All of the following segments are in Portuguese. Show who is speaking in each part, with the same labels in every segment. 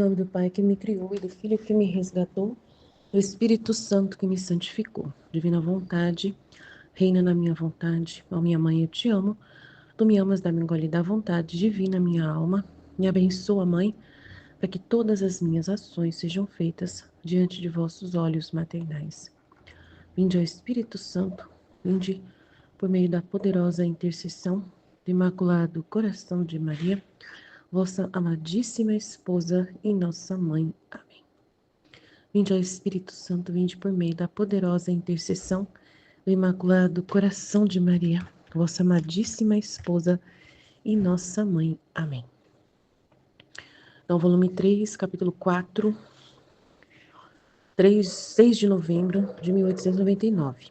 Speaker 1: nome do Pai que me criou e do Filho que me resgatou, do Espírito Santo que me santificou. Divina vontade, reina na minha vontade. Ó minha mãe, eu te amo. Tu me amas, dá-me um gole da vontade divina, minha alma. Me abençoa, mãe, para que todas as minhas ações sejam feitas diante de vossos olhos maternais. Vinde ao Espírito Santo, vinde por meio da poderosa intercessão do Imaculado Coração de Maria, vossa amadíssima esposa e nossa mãe. Amém. Vinde ao Espírito Santo, vinde por meio da poderosa intercessão do Imaculado Coração de Maria, vossa amadíssima esposa e nossa mãe. Amém. Então, volume 3, capítulo 4, 6 de novembro de 1899.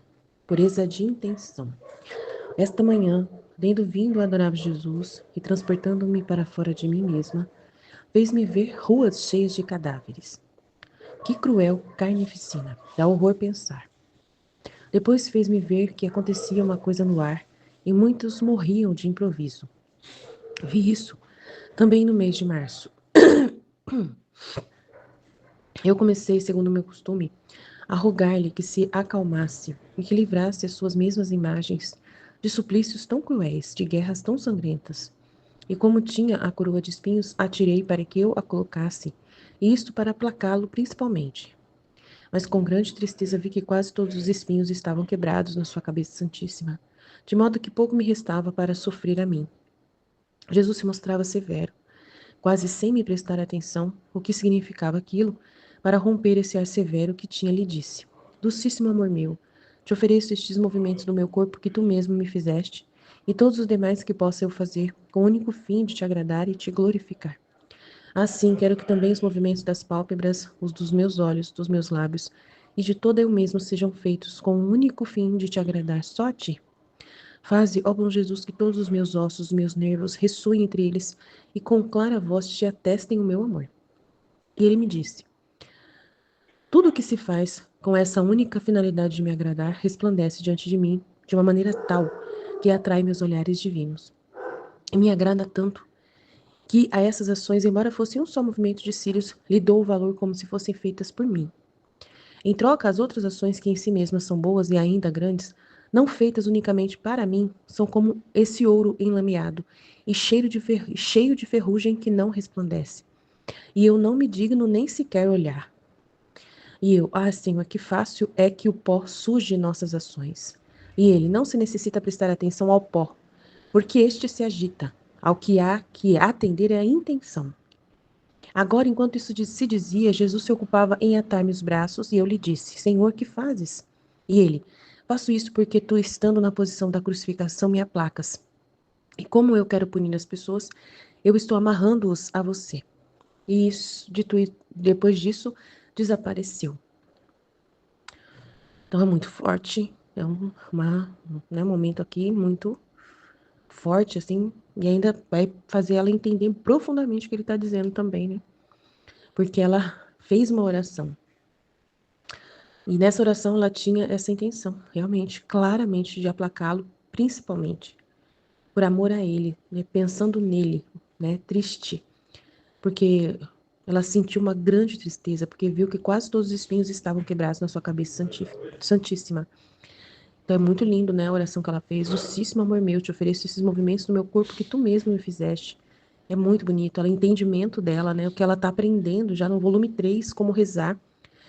Speaker 1: Pureza de intenção. Esta manhã, tendo vindo a adorar Jesus e transportando-me para fora de mim mesma, fez-me ver ruas cheias de cadáveres. Que cruel carnificina, dá horror pensar. Depois fez-me ver que acontecia uma coisa no ar e muitos morriam de improviso. Vi isso também no mês de março. Eu comecei, segundo o meu costume, a rogar-lhe que se acalmasse e que livrasse as suas mesmas imagens de suplícios tão cruéis, de guerras tão sangrentas. E como tinha a coroa de espinhos, atirei para que eu a colocasse, e isto para aplacá-lo principalmente. Mas com grande tristeza vi que quase todos os espinhos estavam quebrados na sua cabeça santíssima, de modo que pouco me restava para sofrer a mim. Jesus se mostrava severo, quase sem me prestar atenção, o que significava aquilo, para romper esse ar severo que tinha lhe disse: Docíssimo amor meu, te ofereço estes movimentos do meu corpo que tu mesmo me fizeste, e todos os demais que possa eu fazer, com o único fim de te agradar e te glorificar. Assim, quero que também os movimentos das pálpebras, os dos meus olhos, dos meus lábios, e de toda eu mesmo sejam feitos com o único fim de te agradar só a ti. Faze, ó bom Jesus, que todos os meus ossos, os meus nervos, ressoem entre eles, e com clara voz te atestem o meu amor. E ele me disse: Tudo o que se faz com essa única finalidade de me agradar resplandece diante de mim de uma maneira tal que atrai meus olhares divinos. E me agrada tanto que a essas ações, embora fossem um só movimento de cílios, lhe dou o valor como se fossem feitas por mim. Em troca, as outras ações que em si mesmas são boas e ainda grandes, não feitas unicamente para mim, são como esse ouro enlameado e cheio de ferrugem que não resplandece. E eu não me digno nem sequer olhar. E eu, Senhor, que fácil é que o pó suje nossas ações. E ele não se necessita prestar atenção ao pó, porque este se agita. Ao que há que atender é a intenção. Agora, enquanto isso se dizia, Jesus se ocupava em atar-me os braços, e eu lhe disse: Senhor, que fazes? E ele: Faço isso porque tu, estando na posição da crucificação, me aplacas. E como eu quero punir as pessoas, eu estou amarrando-os a você. E isso, depois disso, desapareceu. Então é muito forte, é um momento aqui muito forte, assim, e ainda vai fazer ela entender profundamente o que ele está dizendo também, né? Porque ela fez uma oração. E nessa oração ela tinha essa intenção, realmente, claramente, de aplacá-lo, principalmente por amor a ele, né? Pensando nele, né? Triste, porque ela sentiu uma grande tristeza, porque viu que quase todos os espinhos estavam quebrados na sua cabeça santíssima. Então é muito lindo, né, a oração que ela fez. Docíssimo amor meu, te ofereço esses movimentos no meu corpo que tu mesmo me fizeste. É muito bonito, ela, o entendimento dela, né, o que ela está aprendendo já no volume 3, como rezar,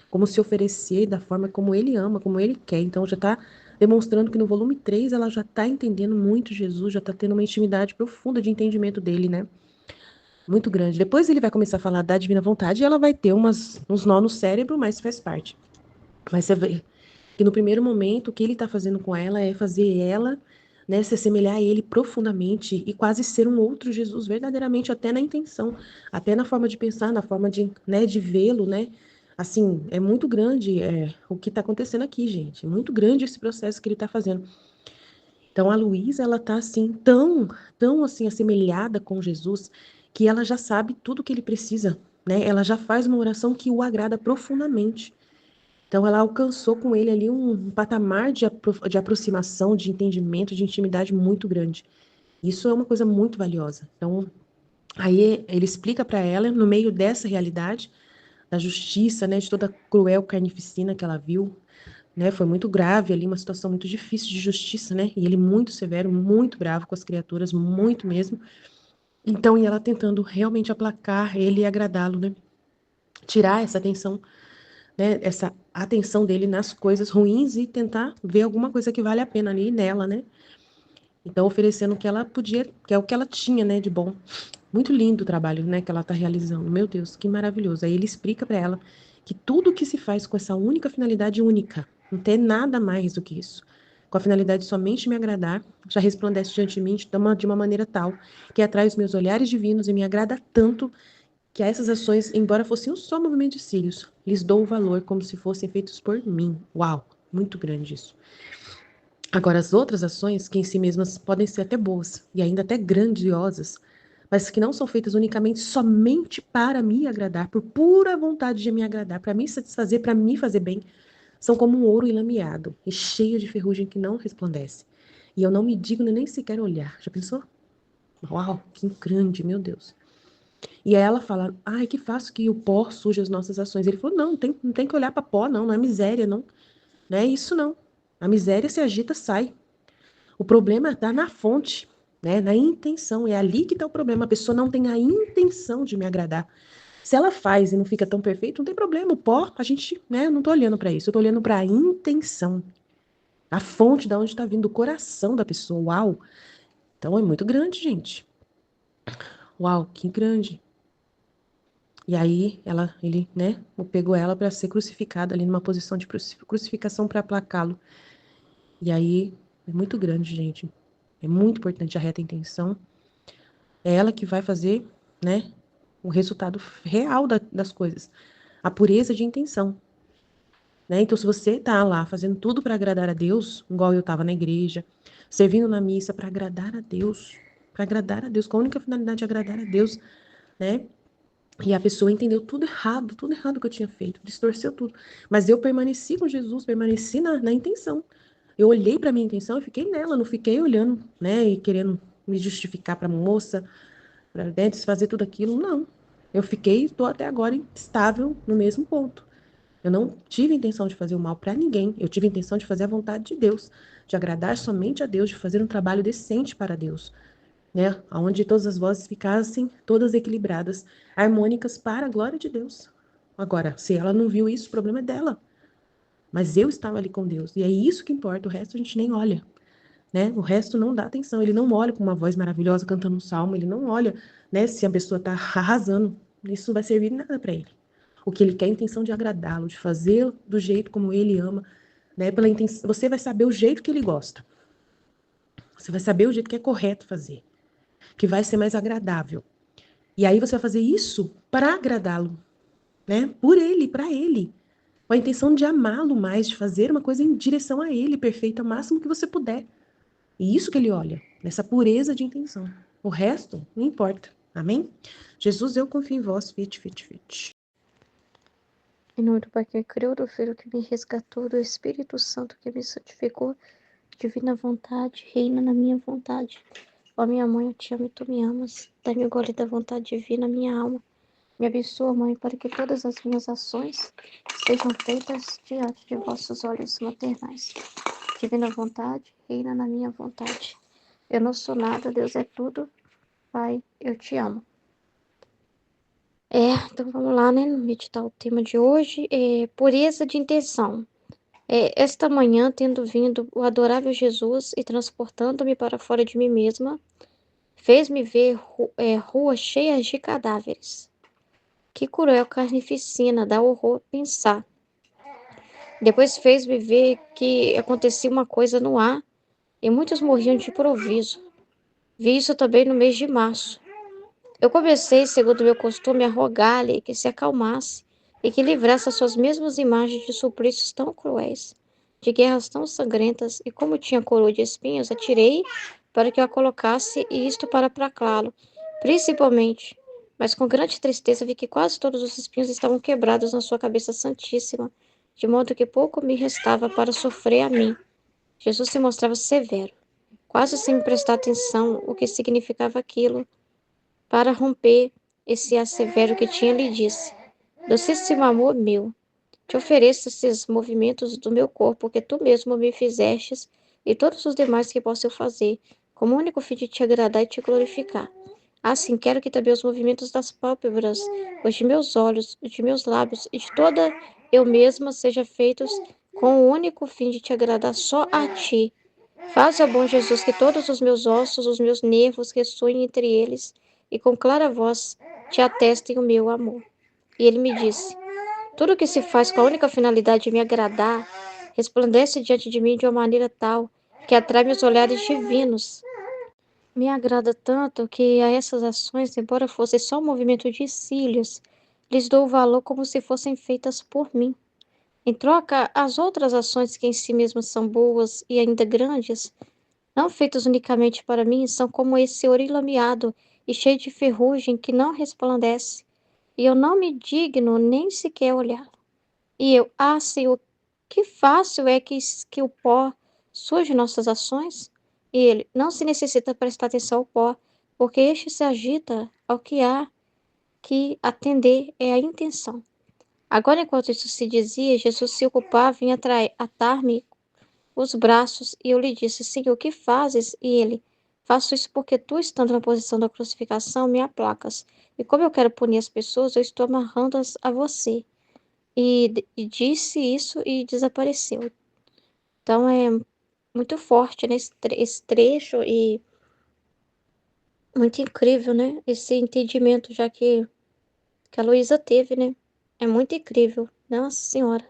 Speaker 1: como se oferecer da forma como ele ama, como ele quer. Então já está demonstrando que no volume 3 ela já está entendendo muito Jesus, já está tendo uma intimidade profunda de entendimento dele, né? Muito grande. Depois ele vai começar a falar da divina vontade e ela vai ter uns nó no cérebro, mas faz parte. Mas você vê que no primeiro momento o que ele está fazendo com ela é fazer ela, né, se assemelhar a ele profundamente e quase ser um outro Jesus, verdadeiramente, até na intenção, até na forma de pensar, na forma de, né, de vê-lo, né? Assim, é muito grande o que está acontecendo aqui, gente. É muito grande esse processo que ele está fazendo. Então, a Luísa, ela tá assim, tão assim, assemelhada com Jesus, que ela já sabe tudo o que ele precisa, né? Ela já faz uma oração que o agrada profundamente. Então, ela alcançou com ele ali um patamar de aproximação, de entendimento, de intimidade muito grande. Isso é uma coisa muito valiosa. Então, Aí ele explica para ela, no meio dessa realidade, da justiça, né, de toda a cruel carnificina que ela viu, né, foi muito grave ali, uma situação muito difícil de justiça, né, e ele muito severo, muito bravo com as criaturas, muito mesmo. Então, e ela tentando realmente aplacar ele e agradá-lo, né, tirar essa atenção, né, essa atenção dele nas coisas ruins e tentar ver alguma coisa que vale a pena ali nela, né. Então, oferecendo o que ela podia, que é o que ela tinha, né, de bom. Muito lindo o trabalho, né, que ela está realizando. Meu Deus, que maravilhoso. Aí ele explica para ela que tudo que se faz com essa única finalidade única, não tem nada mais do que isso. Com a finalidade de somente me agradar, já resplandece diante de mim de uma maneira tal que atrai os meus olhares divinos e me agrada tanto que a essas ações, embora fossem um só movimento de cílios, lhes dou o valor como se fossem feitos por mim. Uau, muito grande isso. Agora, as outras ações, que em si mesmas podem ser até boas e ainda até grandiosas, mas que não são feitas unicamente somente para me agradar, por pura vontade de me agradar, para me satisfazer, para me fazer bem, são como um ouro enlameado e cheio de ferrugem que não resplandece. E eu não me digno nem sequer olhar. Já pensou? Uau, que grande, meu Deus. E aí ela fala, ai, que fácil que o pó suja as nossas ações. Ele falou, não, não tem que olhar para pó, não é miséria, não. Não é isso, não. A miséria se agita, sai. O problema está na fonte, né? Na intenção. É ali que está o problema. A pessoa não tem a intenção de me agradar. Se ela faz e não fica tão perfeito, não tem problema. O pó, a gente, né? Eu não estou olhando para isso. Eu estou olhando para a intenção. A fonte da onde está vindo o coração da pessoa. Uau! Então é muito grande, gente. Uau, que grande. E aí ele, né, pegou ela para ser crucificada ali numa posição de crucificação para aplacá-lo. E aí é muito grande, gente. É muito importante a reta intenção. É ela que vai fazer, né, o resultado real das coisas. A pureza de intenção, né? Então, se você tá lá fazendo tudo para agradar a Deus, igual eu estava na igreja, servindo na missa para agradar a Deus, com a única finalidade de agradar a Deus, né? E a pessoa entendeu tudo errado que eu tinha feito, distorceu tudo. Mas eu permaneci com Jesus, permaneci na intenção. Eu olhei para minha intenção e fiquei nela, não fiquei olhando, né, e querendo me justificar para a moça, para, né, desfazer tudo aquilo. Não. Eu fiquei, estou até agora estável no mesmo ponto. Eu não tive intenção de fazer o mal para ninguém. Eu tive intenção de fazer a vontade de Deus, de agradar somente a Deus, de fazer um trabalho decente para Deus, né? Onde todas as vozes ficassem todas equilibradas, harmônicas para a glória de Deus. Agora, se ela não viu isso, o problema é dela. Mas eu estava ali com Deus. E é isso que importa. O resto a gente nem olha, né? O resto não dá atenção. Ele não olha com uma voz maravilhosa cantando um salmo. Ele não olha, né, se a pessoa está arrasando. Isso não vai servir de nada para ele. O que ele quer é a intenção de agradá-lo, de fazer do jeito como ele ama, né? Pela intenção, você vai saber o jeito que ele gosta. Você vai saber o jeito que é correto fazer, que vai ser mais agradável. E aí você vai fazer isso para agradá-lo, né? Por ele, para ele. Com a intenção de amá-lo mais, de fazer uma coisa em direção a ele, perfeita, o máximo que você puder. E isso que ele olha, nessa pureza de intenção. O resto, não importa. Amém? Jesus, eu confio em vós. Fit, fit, fit.
Speaker 2: Em nome do Pai que me criou, do Filho que me resgatou, do Espírito Santo que me santificou, divina vontade, reina na minha vontade. Ó minha mãe, eu te amo e tu me amas. Dá-me o gole da vontade divina, minha alma. Me abençoa, mãe, para que todas as minhas ações sejam feitas diante de vossos olhos maternais. Divina vontade, reina na minha vontade. Eu não sou nada, Deus é tudo. Pai, eu te amo. Então vamos lá, né? Meditar o tema de hoje é pureza de intenção. Esta manhã, tendo vindo o adorável Jesus e transportando-me para fora de mim mesma, fez-me ver ruas cheias de cadáveres. Que cruel carnificina, dá horror pensar. Depois fez-me ver que acontecia uma coisa no ar e muitos morriam de improviso. Vi isso também no mês de março. Eu comecei, segundo meu costume, a rogar-lhe que se acalmasse e que livrasse as suas mesmas imagens de suplícios tão cruéis, de guerras tão sangrentas, e como tinha coroa de espinhos, atirei para que eu a colocasse, e isto para aplacá-lo, principalmente. Mas com grande tristeza vi que quase todos os espinhos estavam quebrados na sua cabeça santíssima, de modo que pouco me restava para sofrer a mim. Jesus se mostrava severo, quase sem me prestar atenção o que significava aquilo. para romper esse ar severo que tinha, lhe disse: Docíssimo amor meu, te ofereço esses movimentos do meu corpo que tu mesmo me fizestes e todos os demais que posso eu fazer, como único fim de te agradar e te glorificar. Assim, quero que também os movimentos das pálpebras, os de meus olhos, os de meus lábios e de toda eu mesma sejam feitos com o único fim de te agradar só a ti. Faz, ó bom Jesus, que todos os meus ossos, os meus nervos ressoem entre eles e com clara voz te atestem o meu amor. E ele me disse: tudo que se faz com a única finalidade de me agradar resplandece diante de mim de uma maneira tal que atrai meus olhares divinos. Me agrada tanto que a essas ações, embora fosse só um movimento de cílios, lhes dou valor como se fossem feitas por mim. Em troca, as outras ações que em si mesmas são boas e ainda grandes, não feitas unicamente para mim, são como esse ouro lameado e cheio de ferrugem que não resplandece, e eu não me digno nem sequer olhar. E eu, Senhor, que fácil é que o pó surge de nossas ações? E ele, não se necessita prestar atenção ao pó, porque este se agita ao que há que atender é a intenção. Agora, enquanto isso se dizia, Jesus se ocupava em atar-me os braços, e eu lhe disse: Senhor, o que fazes? E ele: faço isso porque tu, estando na posição da crucificação, me aplacas. E como eu quero punir as pessoas, eu estou amarrando-as a você. E disse isso e desapareceu. Então é muito forte, né, esse trecho e muito incrível, né? Esse entendimento já que a Luísa teve, né? É muito incrível. Nossa Senhora.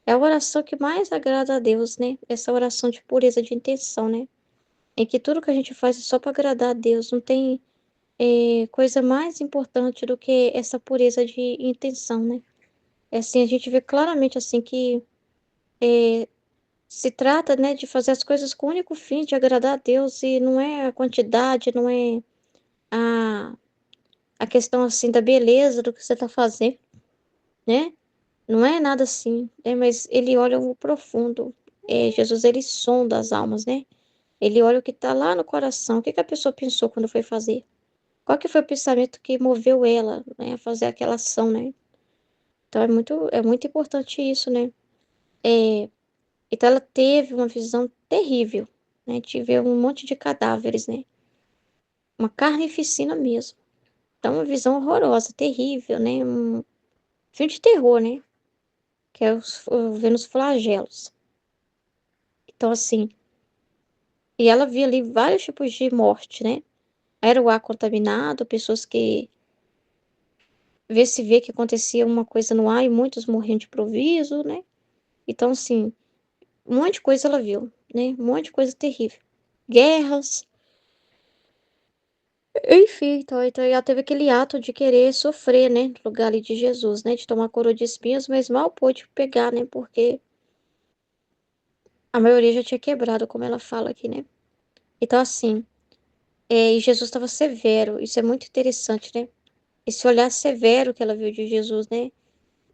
Speaker 2: É a oração que mais agrada a Deus, né? Essa oração de pureza de intenção, né? Em que tudo que a gente faz é só para agradar a Deus. Não tem coisa mais importante do que essa pureza de intenção, né? É assim, a gente vê claramente assim que se trata, né, de fazer as coisas com o único fim de agradar a Deus e não é a quantidade, não é a, a questão assim da beleza do que você está fazendo, né? Não é nada assim, né? Mas ele olha o profundo. Jesus, ele sonda as almas, né? Ele olha o que está lá no coração. O que que a pessoa pensou quando foi fazer? Qual que foi o pensamento que moveu ela, né, a fazer aquela ação, né? Então é muito importante isso, né? É, então ela teve uma visão terrível, né? Tive um monte de cadáveres, né? Uma carnificina mesmo. Então uma visão horrorosa, terrível, né? Um filme de terror, né? Que é vendo os flagelos. Então assim, e ela via ali vários tipos de morte, né? Era o ar contaminado, pessoas que se vê que acontecia uma coisa no ar e muitos morriam de improviso, né? Então assim, um monte de coisa ela viu, né? Um monte de coisa terrível. Guerras. Enfim, então ela teve aquele ato de querer sofrer, né? No lugar ali de Jesus, né? De tomar coroa de espinhos, mas mal pôde pegar, né? Porque a maioria já tinha quebrado, como ela fala aqui, né? Então, assim, e Jesus estava severo. Isso é muito interessante, né? Esse olhar severo que ela viu de Jesus, né?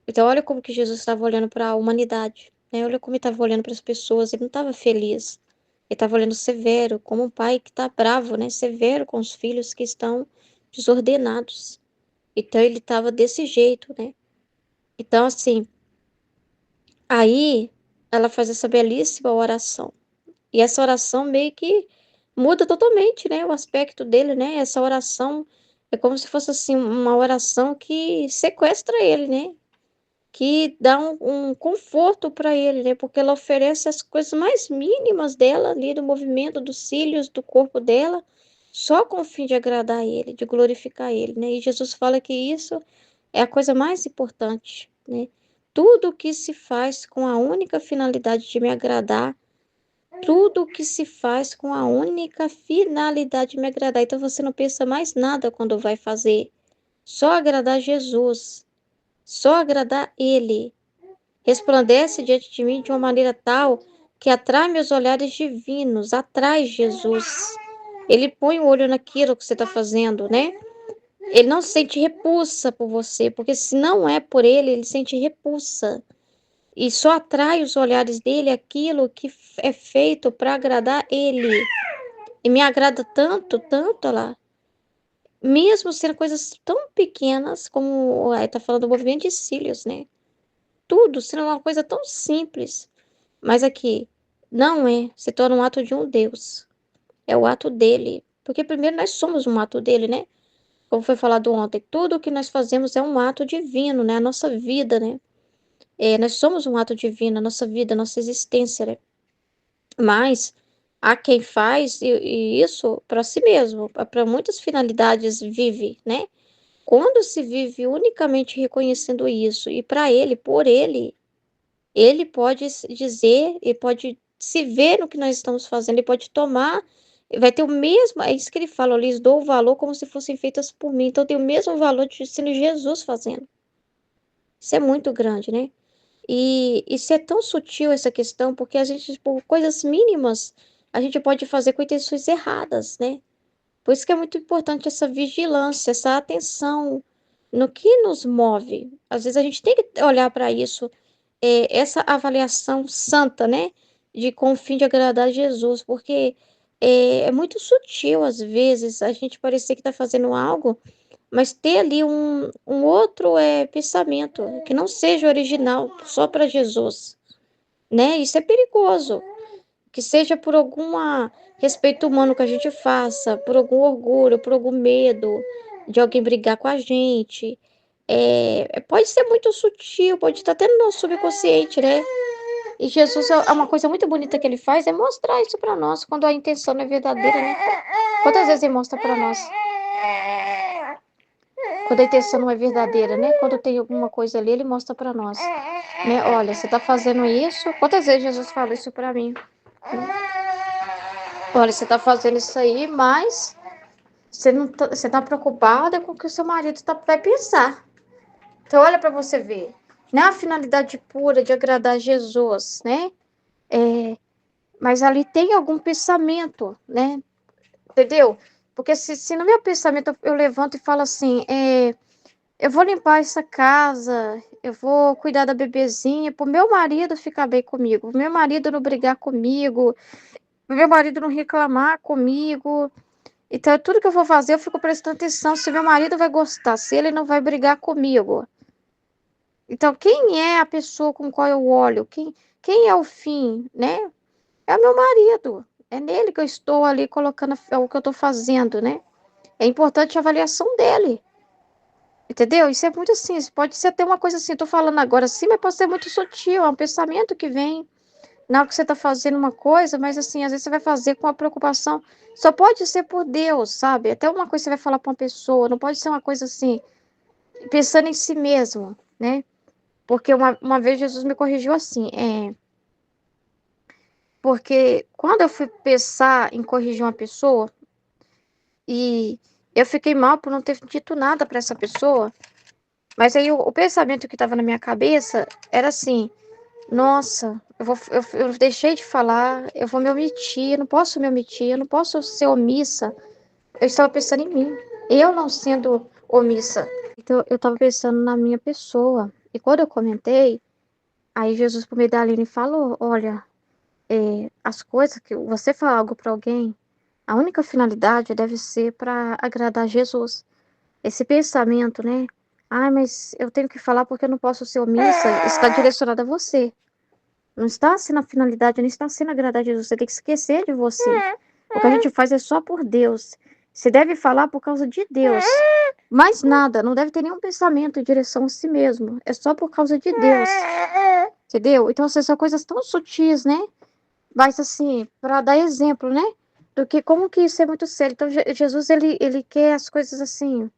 Speaker 2: Então, olha como que Jesus estava olhando para a humanidade, né? Olha como ele estava olhando para as pessoas. Ele não estava feliz. Ele estava olhando severo, como um pai que está bravo, né? Severo com os filhos que estão desordenados. Então ele estava desse jeito, né? Então, assim, aí ela faz essa belíssima oração. E essa oração meio que muda totalmente, né? O aspecto dele, né? Essa oração é como se fosse assim, uma oração que sequestra ele, né? Que dá um conforto para ele, né? Porque ela oferece as coisas mais mínimas dela ali, do movimento dos cílios, do corpo dela, só com o fim de agradar ele, de glorificar ele, né? E Jesus fala que isso é a coisa mais importante, né? Tudo que se faz com a única finalidade de me agradar, tudo que se faz com a única finalidade de me agradar. Então você não pensa mais nada quando vai fazer, só agradar Jesus, só agradar Ele. Resplandece diante de mim de uma maneira tal que atrai meus olhares divinos, atrai Jesus. Ele põe o olho naquilo que você está fazendo, né? Ele não sente repulsa por você, porque se não é por ele, ele sente repulsa. E só atrai os olhares dele aquilo que é feito para agradar ele. E me agrada tanto, tanto lá. mesmo sendo coisas tão pequenas, como está falando do movimento de cílios, né? Tudo sendo uma coisa tão simples, mas aqui não é, se torna um ato de um Deus. É o ato dele. Porque primeiro nós somos um ato dele, né? Como foi falado ontem, tudo o que nós fazemos é um ato divino, né? A nossa vida, né? Nós somos um ato divino, a nossa vida, a nossa existência, né? Mas há quem faz e isso para si mesmo, para muitas finalidades vive, né? Quando se vive unicamente reconhecendo isso e para ele, por ele pode dizer e pode se ver no que nós estamos fazendo, ele pode tomar, vai ter o mesmo, é isso que ele fala, eu lhes dou o valor como se fossem feitas por mim, então tem o mesmo valor de sendo Jesus fazendo. Isso é muito grande, né? E isso é tão sutil essa questão, porque a gente, por coisas mínimas, a gente pode fazer com intenções erradas, né? Por isso que é muito importante essa vigilância, essa atenção no que nos move. Às vezes a gente tem que olhar para isso, essa avaliação santa, né? De com o fim de agradar a Jesus, porque é muito sutil, às vezes, a gente parecer que está fazendo algo, mas ter ali um outro pensamento, que não seja original, só para Jesus, né? Isso é perigoso, que seja por algum respeito humano que a gente faça, por algum orgulho, por algum medo de alguém brigar com a gente. Pode ser muito sutil, pode estar até no nosso subconsciente, né? E Jesus é uma coisa muito bonita que ele faz, é mostrar isso para nós, quando a intenção não é verdadeira, né? Quantas vezes ele mostra para nós? Quando a intenção não é verdadeira, né? Quando tem alguma coisa ali, ele mostra para nós, né? Olha, você tá fazendo isso. Quantas vezes Jesus fala isso para mim? Olha, você tá fazendo isso aí, mas você não tá, você tá preocupada com o que o seu marido vai pensar. Então, olha para você ver. Não é a finalidade pura de agradar a Jesus, né? Mas ali tem algum pensamento, né? Entendeu? Porque se no meu pensamento eu levanto e falo assim, eu vou limpar essa casa, eu vou cuidar da bebezinha, pro meu marido ficar bem comigo, pro meu marido não brigar comigo, pro meu marido não reclamar comigo. Então, tudo que eu vou fazer, eu fico prestando atenção se meu marido vai gostar, se ele não vai brigar comigo. Então, quem é a pessoa com qual eu olho? Quem é o fim, né? É o meu marido. É nele que eu estou ali colocando o que eu estou fazendo, né? É importante a avaliação dele. Entendeu? Isso é muito assim. Pode ser até uma coisa assim, estou falando agora assim, mas pode ser muito sutil. É um pensamento que vem na hora que você está fazendo uma coisa, mas assim, às vezes você vai fazer com a preocupação. Só pode ser por Deus, sabe? Até uma coisa que você vai falar para uma pessoa, não pode ser uma coisa assim, pensando em si mesmo, né? Porque uma vez Jesus me corrigiu assim, porque quando eu fui pensar em corrigir uma pessoa, e eu fiquei mal por não ter dito nada para essa pessoa, mas aí o pensamento que estava na minha cabeça era assim: nossa, eu deixei de falar, eu vou me omitir, eu não posso me omitir, eu não posso ser omissa. Eu estava pensando em mim, eu não sendo omissa. Então eu estava pensando na minha pessoa. E quando eu comentei, aí Jesus, por meio da Aline, falou: olha, as coisas que você fala algo para alguém, a única finalidade deve ser para agradar Jesus. Esse pensamento, né? Ah, mas eu tenho que falar porque eu não posso ser omissa, está direcionado a você. Não está sendo a finalidade, não está sendo agradar a Jesus. Você tem que esquecer de você. O que a gente faz é só por Deus. Você deve falar por causa de Deus. Mais nada, não deve ter nenhum pensamento em direção a si mesmo. É só por causa de Deus. Entendeu? Então, assim, são coisas tão sutis, né? Mas, assim, para dar exemplo, né? Do que como que isso é muito sério. Então, Jesus, ele quer as coisas assim,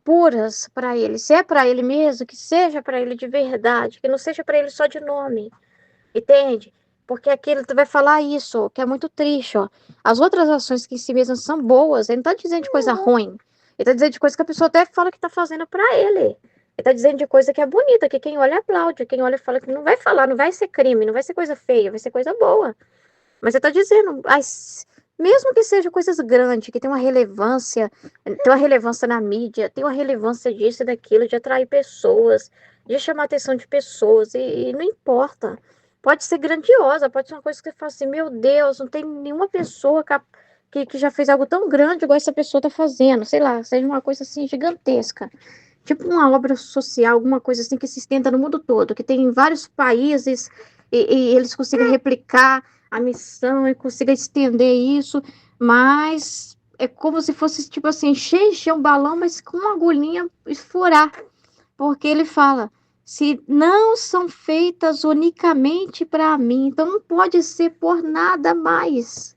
Speaker 2: puras para ele. Se é para ele mesmo, que seja para ele de verdade. Que não seja para ele só de nome. Entende? Porque aquilo tu vai falar isso, que é muito triste, ó. As outras ações que em si mesmas são boas, ele não tá dizendo de coisa ruim. Ele tá dizendo de coisa que a pessoa até fala que tá fazendo pra ele. Ele tá dizendo de coisa que é bonita, que quem olha aplaude, quem olha fala que não vai falar, não vai ser crime, não vai ser coisa feia, vai ser coisa boa. Mas ele tá dizendo, mesmo que seja coisas grandes, que tem uma relevância na mídia, tem uma relevância disso e daquilo, de atrair pessoas, de chamar a atenção de pessoas, e não importa. Pode ser grandiosa, pode ser uma coisa que você fala assim, meu Deus, não tem nenhuma pessoa que já fez algo tão grande igual essa pessoa tá fazendo, sei lá, seja uma coisa assim gigantesca. Tipo uma obra social, alguma coisa assim que se estenda no mundo todo, que tem em vários países e eles consigam replicar a missão e consigam estender isso, mas é como se fosse tipo assim, encher um balão, mas com uma agulhinha e furar, porque ele fala, se não são feitas unicamente para mim, então não pode ser por nada mais.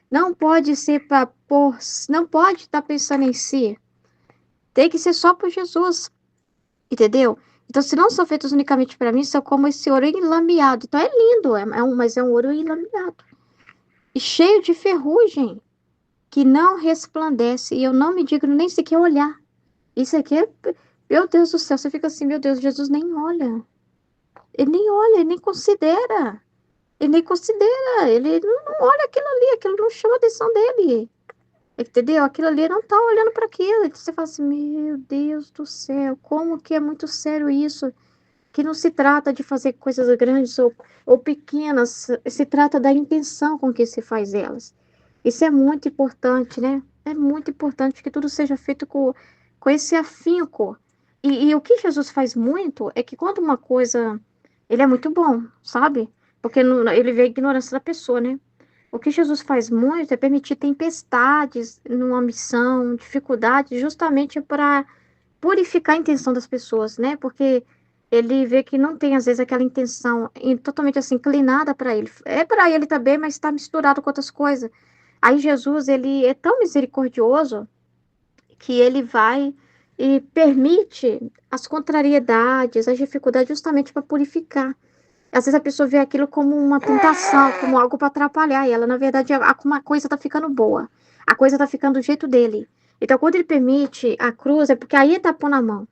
Speaker 2: Não pode ser para por, não pode estar pensando em si. Tem que ser só por Jesus, entendeu? Então, se não são feitos unicamente para mim, são como esse ouro enlameado. Então, é lindo, mas é um ouro enlameado. E cheio de ferrugem, que não resplandece. E eu não me digno nem sequer olhar. Isso aqui é, meu Deus do céu, você fica assim, meu Deus, Jesus nem olha. Ele nem olha, ele nem considera. Ele nem considera, ele não olha aquilo não chama a atenção dele. Entendeu? Aquilo ali não tá olhando para aquilo. Então você fala assim, meu Deus do céu, como que é muito sério isso? Que não se trata de fazer coisas grandes ou pequenas, se trata da intenção com que se faz elas. Isso é muito importante, né? É muito importante que tudo seja feito com esse afinco. E o que Jesus faz muito é que quando uma coisa. Ele é muito bom, sabe? Porque ele vê a ignorância da pessoa, né? O que Jesus faz muito é permitir tempestades numa missão, dificuldades, justamente para purificar a intenção das pessoas, né? Porque ele vê que não tem, às vezes, aquela intenção totalmente assim, inclinada para ele. É para ele também, mas está misturado com outras coisas. Aí Jesus, ele é tão misericordioso que ele vai e permite as contrariedades, as dificuldades, justamente para purificar. Às vezes a pessoa vê aquilo como uma tentação, como algo para atrapalhar ela. Na verdade, uma coisa está ficando boa. A coisa está ficando do jeito dele. Então, quando ele permite a cruz, é porque aí ele está pondo a mão.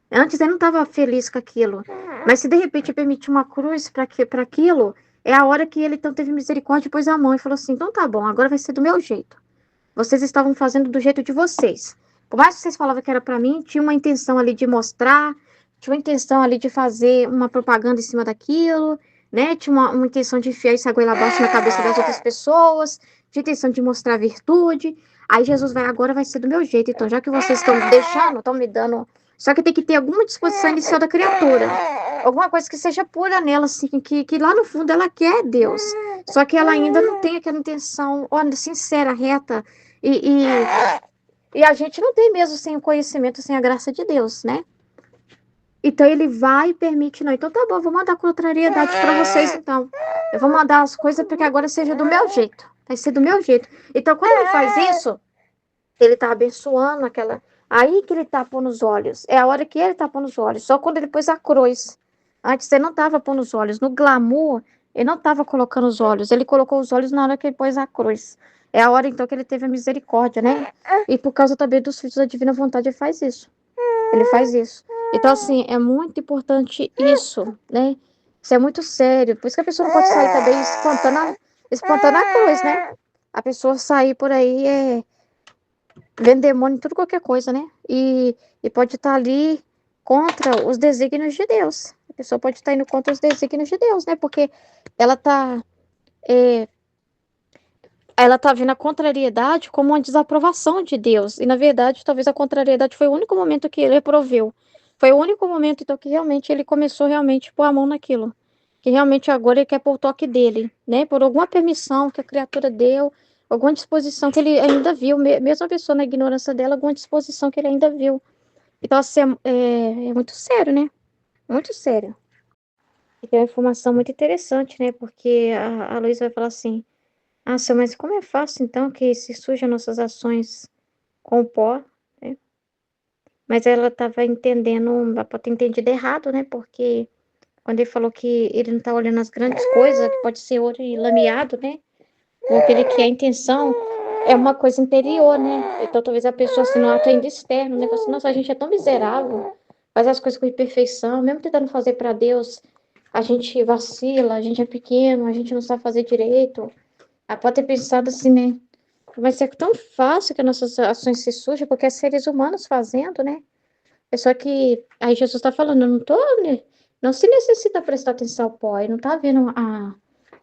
Speaker 2: Antes ele não estava feliz com aquilo. Mas se de repente permitir uma cruz para aquilo, é a hora que ele então teve misericórdia e pôs a mão e falou assim: então tá bom, agora vai ser do meu jeito. Vocês estavam fazendo do jeito de vocês. Por mais que vocês falavam que era para mim, tinha uma intenção ali de mostrar, tinha uma intenção ali de fazer uma propaganda em cima daquilo, né? Tinha uma intenção de enfiar essa goela abaixo na cabeça das outras pessoas, tinha intenção de mostrar virtude. Aí Jesus vai, agora vai ser do meu jeito. Então, já que vocês estão deixando, estão me dando. Só que tem que ter alguma disposição inicial da criatura. Alguma coisa que seja pura nela, assim, que lá no fundo ela quer Deus. Só que ela ainda não tem aquela intenção sincera, reta, e, e a gente não tem mesmo sem o conhecimento, sem a graça de Deus, né? Então ele vai e permite, não. Então tá bom, vou mandar contrariedade para vocês, então. Eu vou mandar as coisas porque agora seja do meu jeito. Vai ser do meu jeito. Então quando ele faz isso, ele tá abençoando aquela. Aí que ele tá pondo os olhos. É a hora que ele tá pondo os olhos. Só quando ele pôs a cruz. Antes ele não tava pondo os olhos. No glamour, ele não tava colocando os olhos. Ele colocou os olhos na hora que ele pôs a cruz. É a hora então que ele teve a misericórdia, né? E por causa também dos filhos da divina vontade, ele faz isso. Ele faz isso. Então, assim, é muito importante isso, né? Isso é muito sério. Por isso que a pessoa não pode sair também espantando a cruz, né? A pessoa sair por aí vendo demônio em tudo qualquer coisa, né? E pode estar ali contra os desígnios de Deus. A pessoa pode estar indo contra os desígnios de Deus, né? Porque ela tá, é, ela tá vendo a contrariedade como uma desaprovação de Deus. E, na verdade, talvez a contrariedade foi o único momento que ele reproveu. Foi o único momento, então, que realmente ele começou realmente a pôr a mão naquilo. Que realmente agora ele quer pôr o toque dele, né? Por alguma permissão que a criatura deu, alguma disposição que ele ainda viu, mesmo a pessoa na ignorância dela, alguma disposição que ele ainda viu. Então, assim, é muito sério, né? Muito sério. E tem uma informação muito interessante, né? Porque a Luísa vai falar assim: ah, seu, mas como é fácil, então, que se surjam nossas ações com o pó, né? Mas ela estava entendendo, ela pode ter entendido errado, né? Porque quando ele falou que ele não está olhando as grandes coisas, que pode ser ouro e lameado, né? Porque ele quer a intenção, é uma coisa interior, né? Então talvez a pessoa assim, no ato ainda externo, né? Fala assim, nossa, a gente é tão miserável, faz as coisas com perfeição, mesmo tentando fazer para Deus, a gente vacila, a gente é pequeno, a gente não sabe fazer direito. Ela pode ter pensado assim, né? Vai ser tão fácil que as nossas ações se sujam, porque é seres humanos fazendo, né? É só que aí Jesus está falando, eu não tô, né? Não se necessita prestar atenção ao pó, ele não tá vendo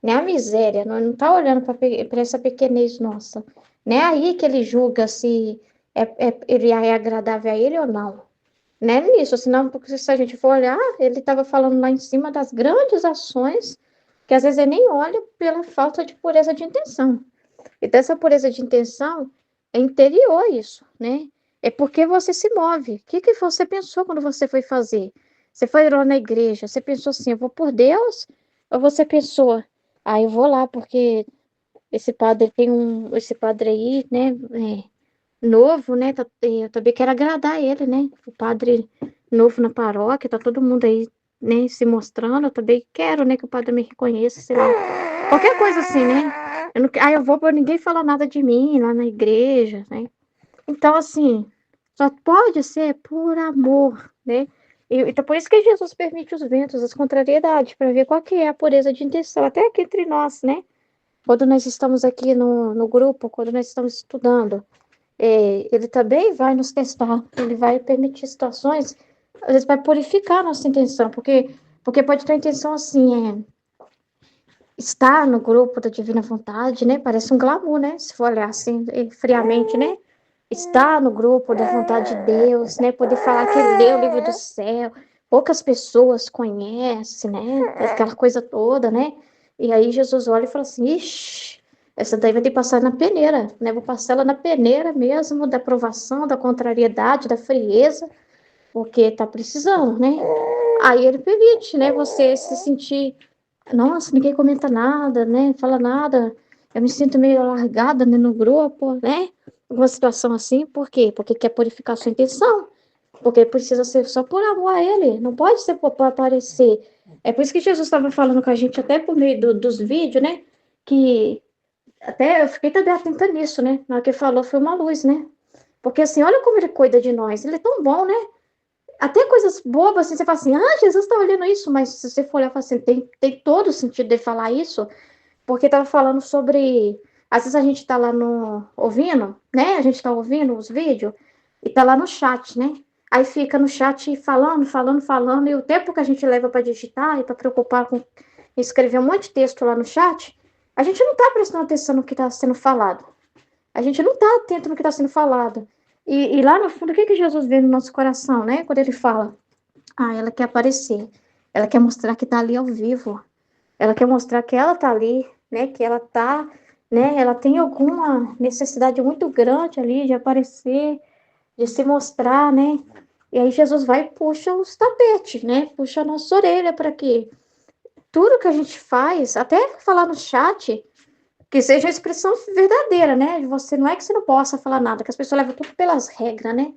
Speaker 2: né, a miséria, não tá olhando para essa pequenez nossa, Não é aí que ele julga se ele é agradável a ele ou não. Não é nisso, senão, porque se a gente for olhar, ele estava falando lá em cima das grandes ações, que às vezes ele nem olha pela falta de pureza de intenção. E dessa pureza de intenção é interior isso, né? É porque você se move. O que que você pensou quando você foi fazer? Você foi lá na igreja, você pensou assim, eu vou por Deus? Ou você pensou, eu vou lá porque esse padre aí, né, novo, né, eu também quero agradar ele, né? O padre novo na paróquia, tá todo mundo aí, né, se mostrando, eu também quero, né, que o padre me reconheça, sei lá. Qualquer coisa assim, né? Eu não, eu vou para ninguém falar nada de mim lá na igreja, né? Então, assim, só pode ser por amor, né? Então, por isso que Jesus permite os ventos, as contrariedades, para ver qual que é a pureza de intenção, até aqui entre nós, né? Quando nós estamos aqui no grupo, quando nós estamos estudando, ele também vai nos testar, ele vai permitir situações, às vezes vai purificar a nossa intenção, porque pode ter a intenção assim, estar no grupo da Divina Vontade, né? Parece um glamour, né? Se for olhar assim, friamente, né? Estar no grupo da vontade de Deus, né? Poder falar que lê o livro do céu. Poucas pessoas conhecem, né? Aquela coisa toda, né? E aí Jesus olha e fala assim, ixi, essa daí vai ter que passar na peneira, né? Vou passar ela na peneira mesmo, da provação, da contrariedade, da frieza, porque tá precisando, né? Aí ele permite, né? Você se sentir, nossa, ninguém comenta nada, né? Fala nada. Eu me sinto meio largada, né, no grupo, né? Uma situação assim, por quê? Porque quer purificar sua intenção. Porque precisa ser só por amor a ele. Não pode ser por aparecer. É por isso que Jesus estava falando com a gente, até por meio dos vídeos, né? Que até eu fiquei também atenta nisso, né? Na hora que ele falou, foi uma luz, né? Porque assim, olha como ele cuida de nós. Ele é tão bom, né? Até coisas bobas, assim, você fala assim, Jesus está olhando isso, mas se você for olhar, assim, tem todo o sentido de falar isso, porque estava falando sobre. Às vezes a gente está lá no. Ouvindo, né? A gente está ouvindo os vídeos e tá lá no chat, né? Aí fica no chat falando, falando, falando, e o tempo que a gente leva para digitar e para preocupar com escrever um monte de texto lá no chat, a gente não tá prestando atenção no que está sendo falado. A gente não está atento no que está sendo falado. E lá no fundo, o que que Jesus vê no nosso coração, né? Quando ele fala, ela quer aparecer, ela quer mostrar que está ali ao vivo, ela quer mostrar que ela está ali, né? Que ela tá, né? Ela tem alguma necessidade muito grande ali de aparecer, de se mostrar, né? E aí Jesus vai e puxa os tapetes, né? Puxa a nossa orelha para que tudo que a gente faz, até falar no chat, que seja a expressão verdadeira, né? De você, não é que você não possa falar nada, que as pessoas levam tudo pelas regras, né?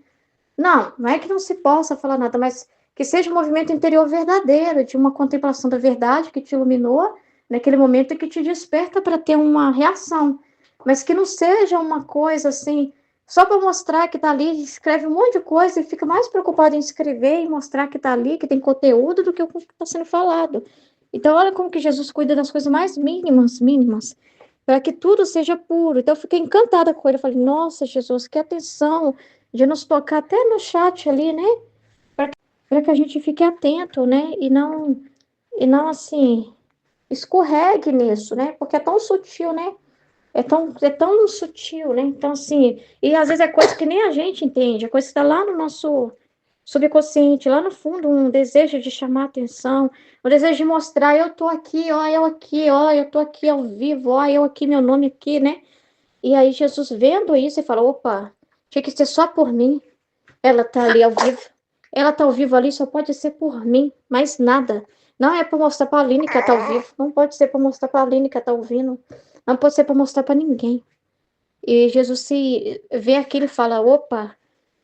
Speaker 2: Não, não é que não se possa falar nada, mas que seja um movimento interior verdadeiro, de uma contemplação da verdade que te iluminou naquele momento e que te desperta para ter uma reação. Mas que não seja uma coisa assim, só para mostrar que tá ali, escreve um monte de coisa e fica mais preocupado em escrever e mostrar que tá ali, que tem conteúdo, do que o que está sendo falado. Então, olha como que Jesus cuida das coisas mais mínimas, mínimas, para que tudo seja puro. Então, eu fiquei encantada com ele. Eu falei, nossa, Jesus, que atenção de nos tocar até no chat ali, né? Para que a gente fique atento, né? E não assim, escorregue nisso, né? Porque é tão sutil, né? É tão sutil, né? Então, assim, e às vezes é coisa que nem a gente entende, é coisa que está lá no nosso subconsciente, lá no fundo, um desejo de chamar atenção, um desejo de mostrar, eu tô aqui, ó, eu aqui, ó, eu tô aqui ao vivo, ó, eu aqui, meu nome aqui, né? E aí Jesus vendo isso e fala, opa, tinha que ser só por mim. Ela tá ali ao vivo. Ela tá ao vivo ali, só pode ser por mim, mais nada. Não é para mostrar pra Aline que ela tá ao vivo. Não pode ser para mostrar pra Aline que ela tá ouvindo. Não pode ser para mostrar para ninguém. E Jesus se vê aquilo e fala, opa,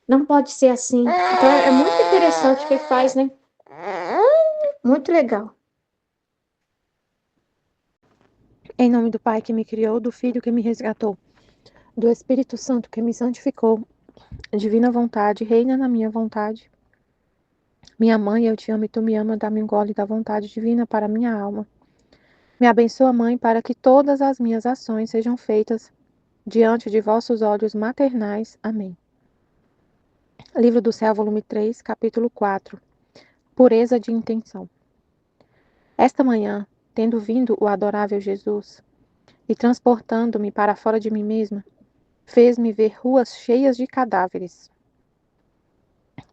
Speaker 2: não pode ser assim. Então é muito interessante o que ele faz, né? Muito legal.
Speaker 1: Em nome do Pai que me criou, do Filho que me resgatou, do Espírito Santo que me santificou, divina vontade, reina na minha vontade. Minha mãe, eu te amo e tu me ama, dá-me um gole da vontade divina para minha alma. Me abençoa, Mãe, para que todas as minhas ações sejam feitas diante de vossos olhos maternais. Amém. Livro do Céu, volume 3, capítulo 4. Pureza de intenção. Esta manhã, tendo vindo o adorável Jesus e transportando-me para fora de mim mesma,
Speaker 3: fez-me ver ruas cheias de cadáveres.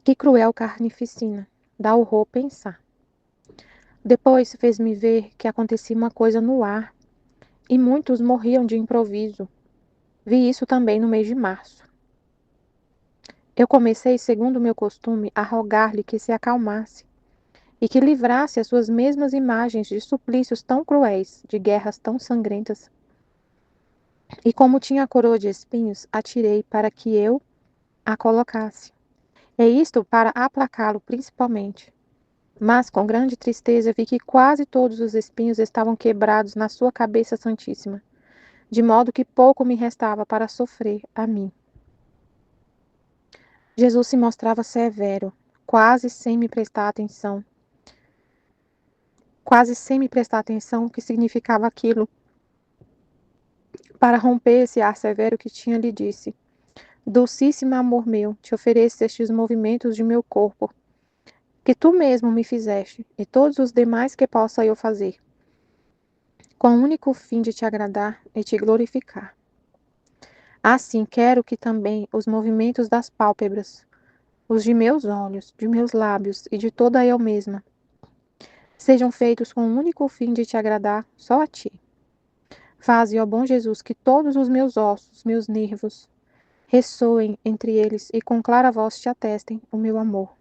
Speaker 3: Que cruel carnificina, dá horror pensar. Depois fez-me ver que acontecia uma coisa no ar, e muitos morriam de improviso. Vi isso também no mês de março. Eu comecei, segundo o meu costume, a rogar-lhe que se acalmasse, e que livrasse as suas mesmas imagens de suplícios tão cruéis, de guerras tão sangrentas. E como tinha a coroa de espinhos, atirei para que eu a colocasse. E isto para aplacá-lo principalmente. Mas com grande tristeza vi que quase todos os espinhos estavam quebrados na sua cabeça santíssima, de modo que pouco me restava para sofrer a mim. Jesus se mostrava severo, quase sem me prestar atenção o que significava aquilo. Para romper esse ar severo que tinha, lhe disse: Dulcíssimo amor meu, te ofereço estes movimentos de meu corpo, que tu mesmo me fizeste, e todos os demais que possa eu fazer, com o único fim de te agradar e te glorificar. Assim quero que também os movimentos das pálpebras, os de meus olhos, de meus lábios e de toda eu mesma, sejam feitos com o único fim de te agradar só a ti. Faze, ó bom Jesus, que todos os meus ossos, meus nervos, ressoem entre eles e com clara voz te atestem o meu amor.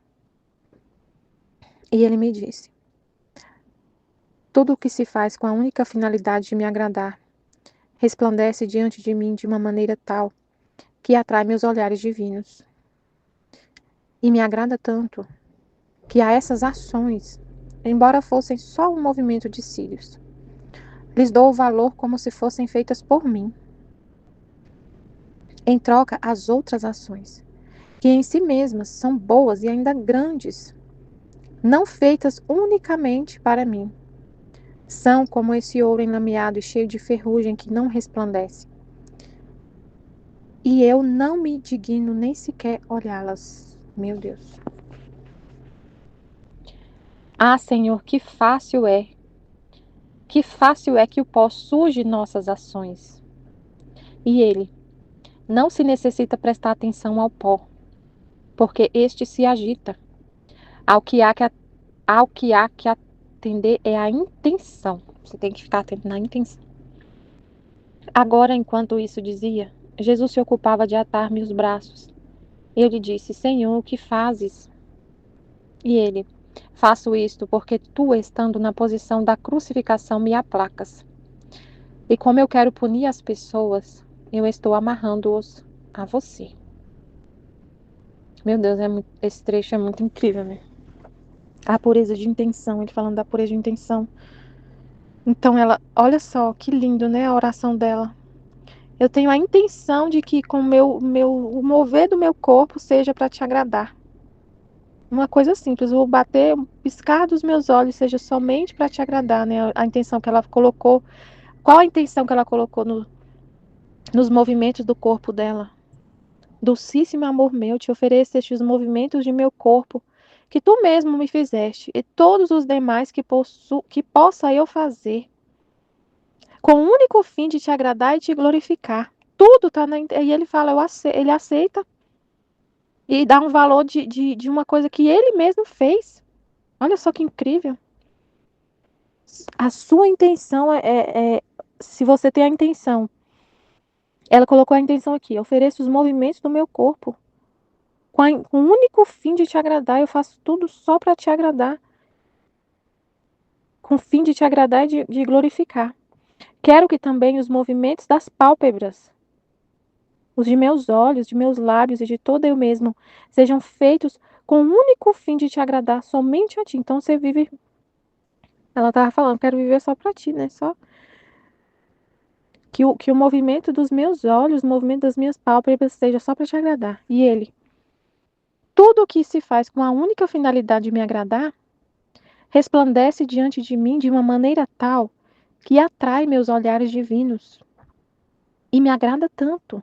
Speaker 3: E ele me disse: tudo o que se faz com a única finalidade de me agradar resplandece diante de mim de uma maneira tal que atrai meus olhares divinos. E me agrada tanto que a essas ações, embora fossem só um movimento de cílios, lhes dou o valor como se fossem feitas por mim. Em troca, as outras ações, que em si mesmas são boas e ainda grandes, não feitas unicamente para mim, são como esse ouro enlameado e cheio de ferrugem que não resplandece. E eu não me digno nem sequer olhá-las. Meu Deus. Ah, Senhor, que fácil é que o pó suje nossas ações. E ele: não se necessita prestar atenção ao pó, porque este se agita. Ao que há que atender é a intenção. Você tem que ficar atento na intenção. Agora, enquanto isso dizia, Jesus se ocupava de atar-me os braços. Eu lhe disse: Senhor, o que fazes? E ele: faço isto porque tu, estando na posição da crucificação, me aplacas. E como eu quero punir as pessoas, eu estou amarrando-os a você. Meu Deus, esse trecho é muito incrível, né? A pureza de intenção, ele falando da pureza de intenção. Então ela, olha só que lindo, né, a oração dela. Eu tenho a intenção de que com o mover do meu corpo seja para te agradar. Uma coisa simples, o bater, o piscar dos meus olhos seja somente para te agradar, né? A intenção que ela colocou. Qual a intenção que ela colocou nos movimentos do corpo dela? Dulcíssimo amor meu, te ofereço estes movimentos de meu corpo, que tu mesmo me fizeste, e todos os demais que possa eu fazer, com o único fim de te agradar e te glorificar. Tudo está na... E ele fala, ele aceita e dá um valor de uma coisa que ele mesmo fez. Olha só que incrível. A sua intenção se você tem a intenção. Ela colocou a intenção aqui. Ofereço os movimentos do meu corpo. Com o único fim de te agradar. Eu faço tudo só para te agradar. Com o fim de te agradar e de glorificar. Quero que também os movimentos das pálpebras, os de meus olhos, de meus lábios e de todo eu mesmo, sejam feitos com o único fim de te agradar somente a ti. Então você vive... Ela estava falando, quero viver só para ti, né? Só que o movimento dos meus olhos, o movimento das minhas pálpebras seja só para te agradar. E ele: tudo o que se faz com a única finalidade de me agradar, resplandece diante de mim de uma maneira tal que atrai meus olhares divinos. E me agrada tanto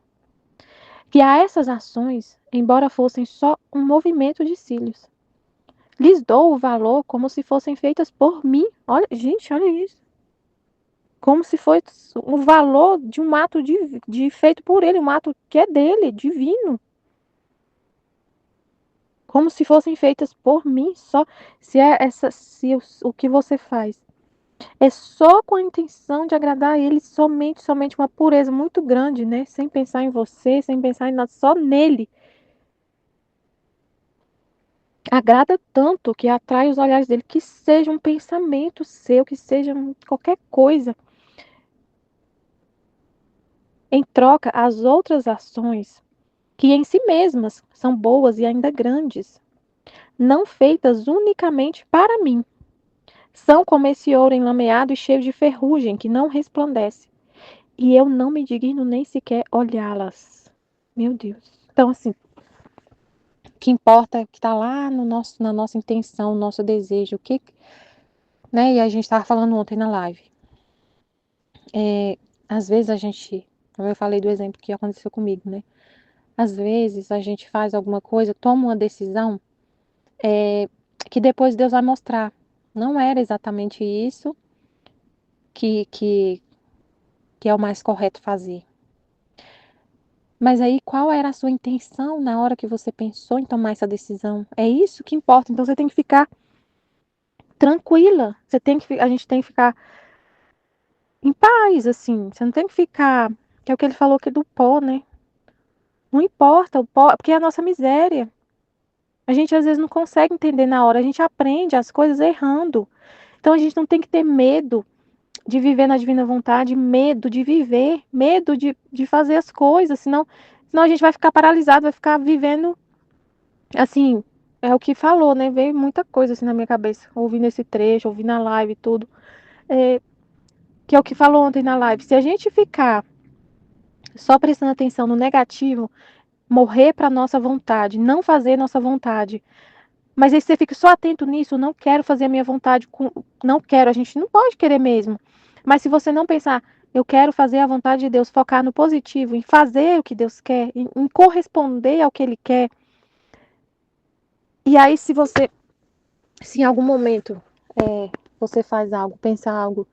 Speaker 3: que a essas ações, embora fossem só um movimento de cílios, lhes dou o valor como se fossem feitas por mim. Olha, gente, olha isso. como se fosse o valor de um ato de feito por ele, um ato que é dele, divino. Como se fossem feitas por mim, só se o que você faz é só com a intenção de agradar a ele, somente uma pureza muito grande, né? Sem pensar em você, sem pensar em nada, só nele. Agrada tanto que atrai os olhares dele, que seja um pensamento seu, que seja qualquer coisa. Em troca, as outras ações, que em si mesmas são boas e ainda grandes, não feitas unicamente para mim, são como esse ouro enlameado e cheio de ferrugem que não resplandece. E eu não me digno nem sequer olhá-las. Meu Deus. Então, assim, o que importa é o que está lá na nossa intenção, no nosso desejo. Né? E a gente estava falando ontem na live. Às vezes a gente, como eu falei do exemplo que aconteceu comigo, né? Às vezes a gente faz alguma coisa, toma uma decisão que depois Deus vai mostrar. Não era exatamente isso que, que, que é o mais correto fazer. Mas aí, qual era a sua intenção na hora que você pensou em tomar essa decisão? É isso que importa. Então, você tem que ficar tranquila. A gente tem que ficar em paz, assim. Você não tem que ficar, que é o que ele falou aqui do pó, né? Não importa o pó, porque é a nossa miséria. A gente às vezes não consegue entender na hora. A gente aprende as coisas errando. Então, a gente não tem que ter medo de viver na divina vontade, medo de viver, medo de fazer as coisas, senão a gente vai ficar paralisado, vai ficar vivendo assim, é o que falou, né? Veio muita coisa assim na minha cabeça, ouvindo esse trecho, ouvindo a live e tudo. Que é o que falou ontem na live. Se a gente ficar só prestando atenção no negativo, morrer para nossa vontade, não fazer nossa vontade, mas aí você fica só atento nisso, não quero fazer a minha vontade, não quero, a gente não pode querer mesmo. Mas se você não pensar, eu quero fazer a vontade de Deus, focar no positivo, em fazer o que Deus quer, em corresponder ao que Ele quer, e aí se em algum momento você faz algo, pensa algo,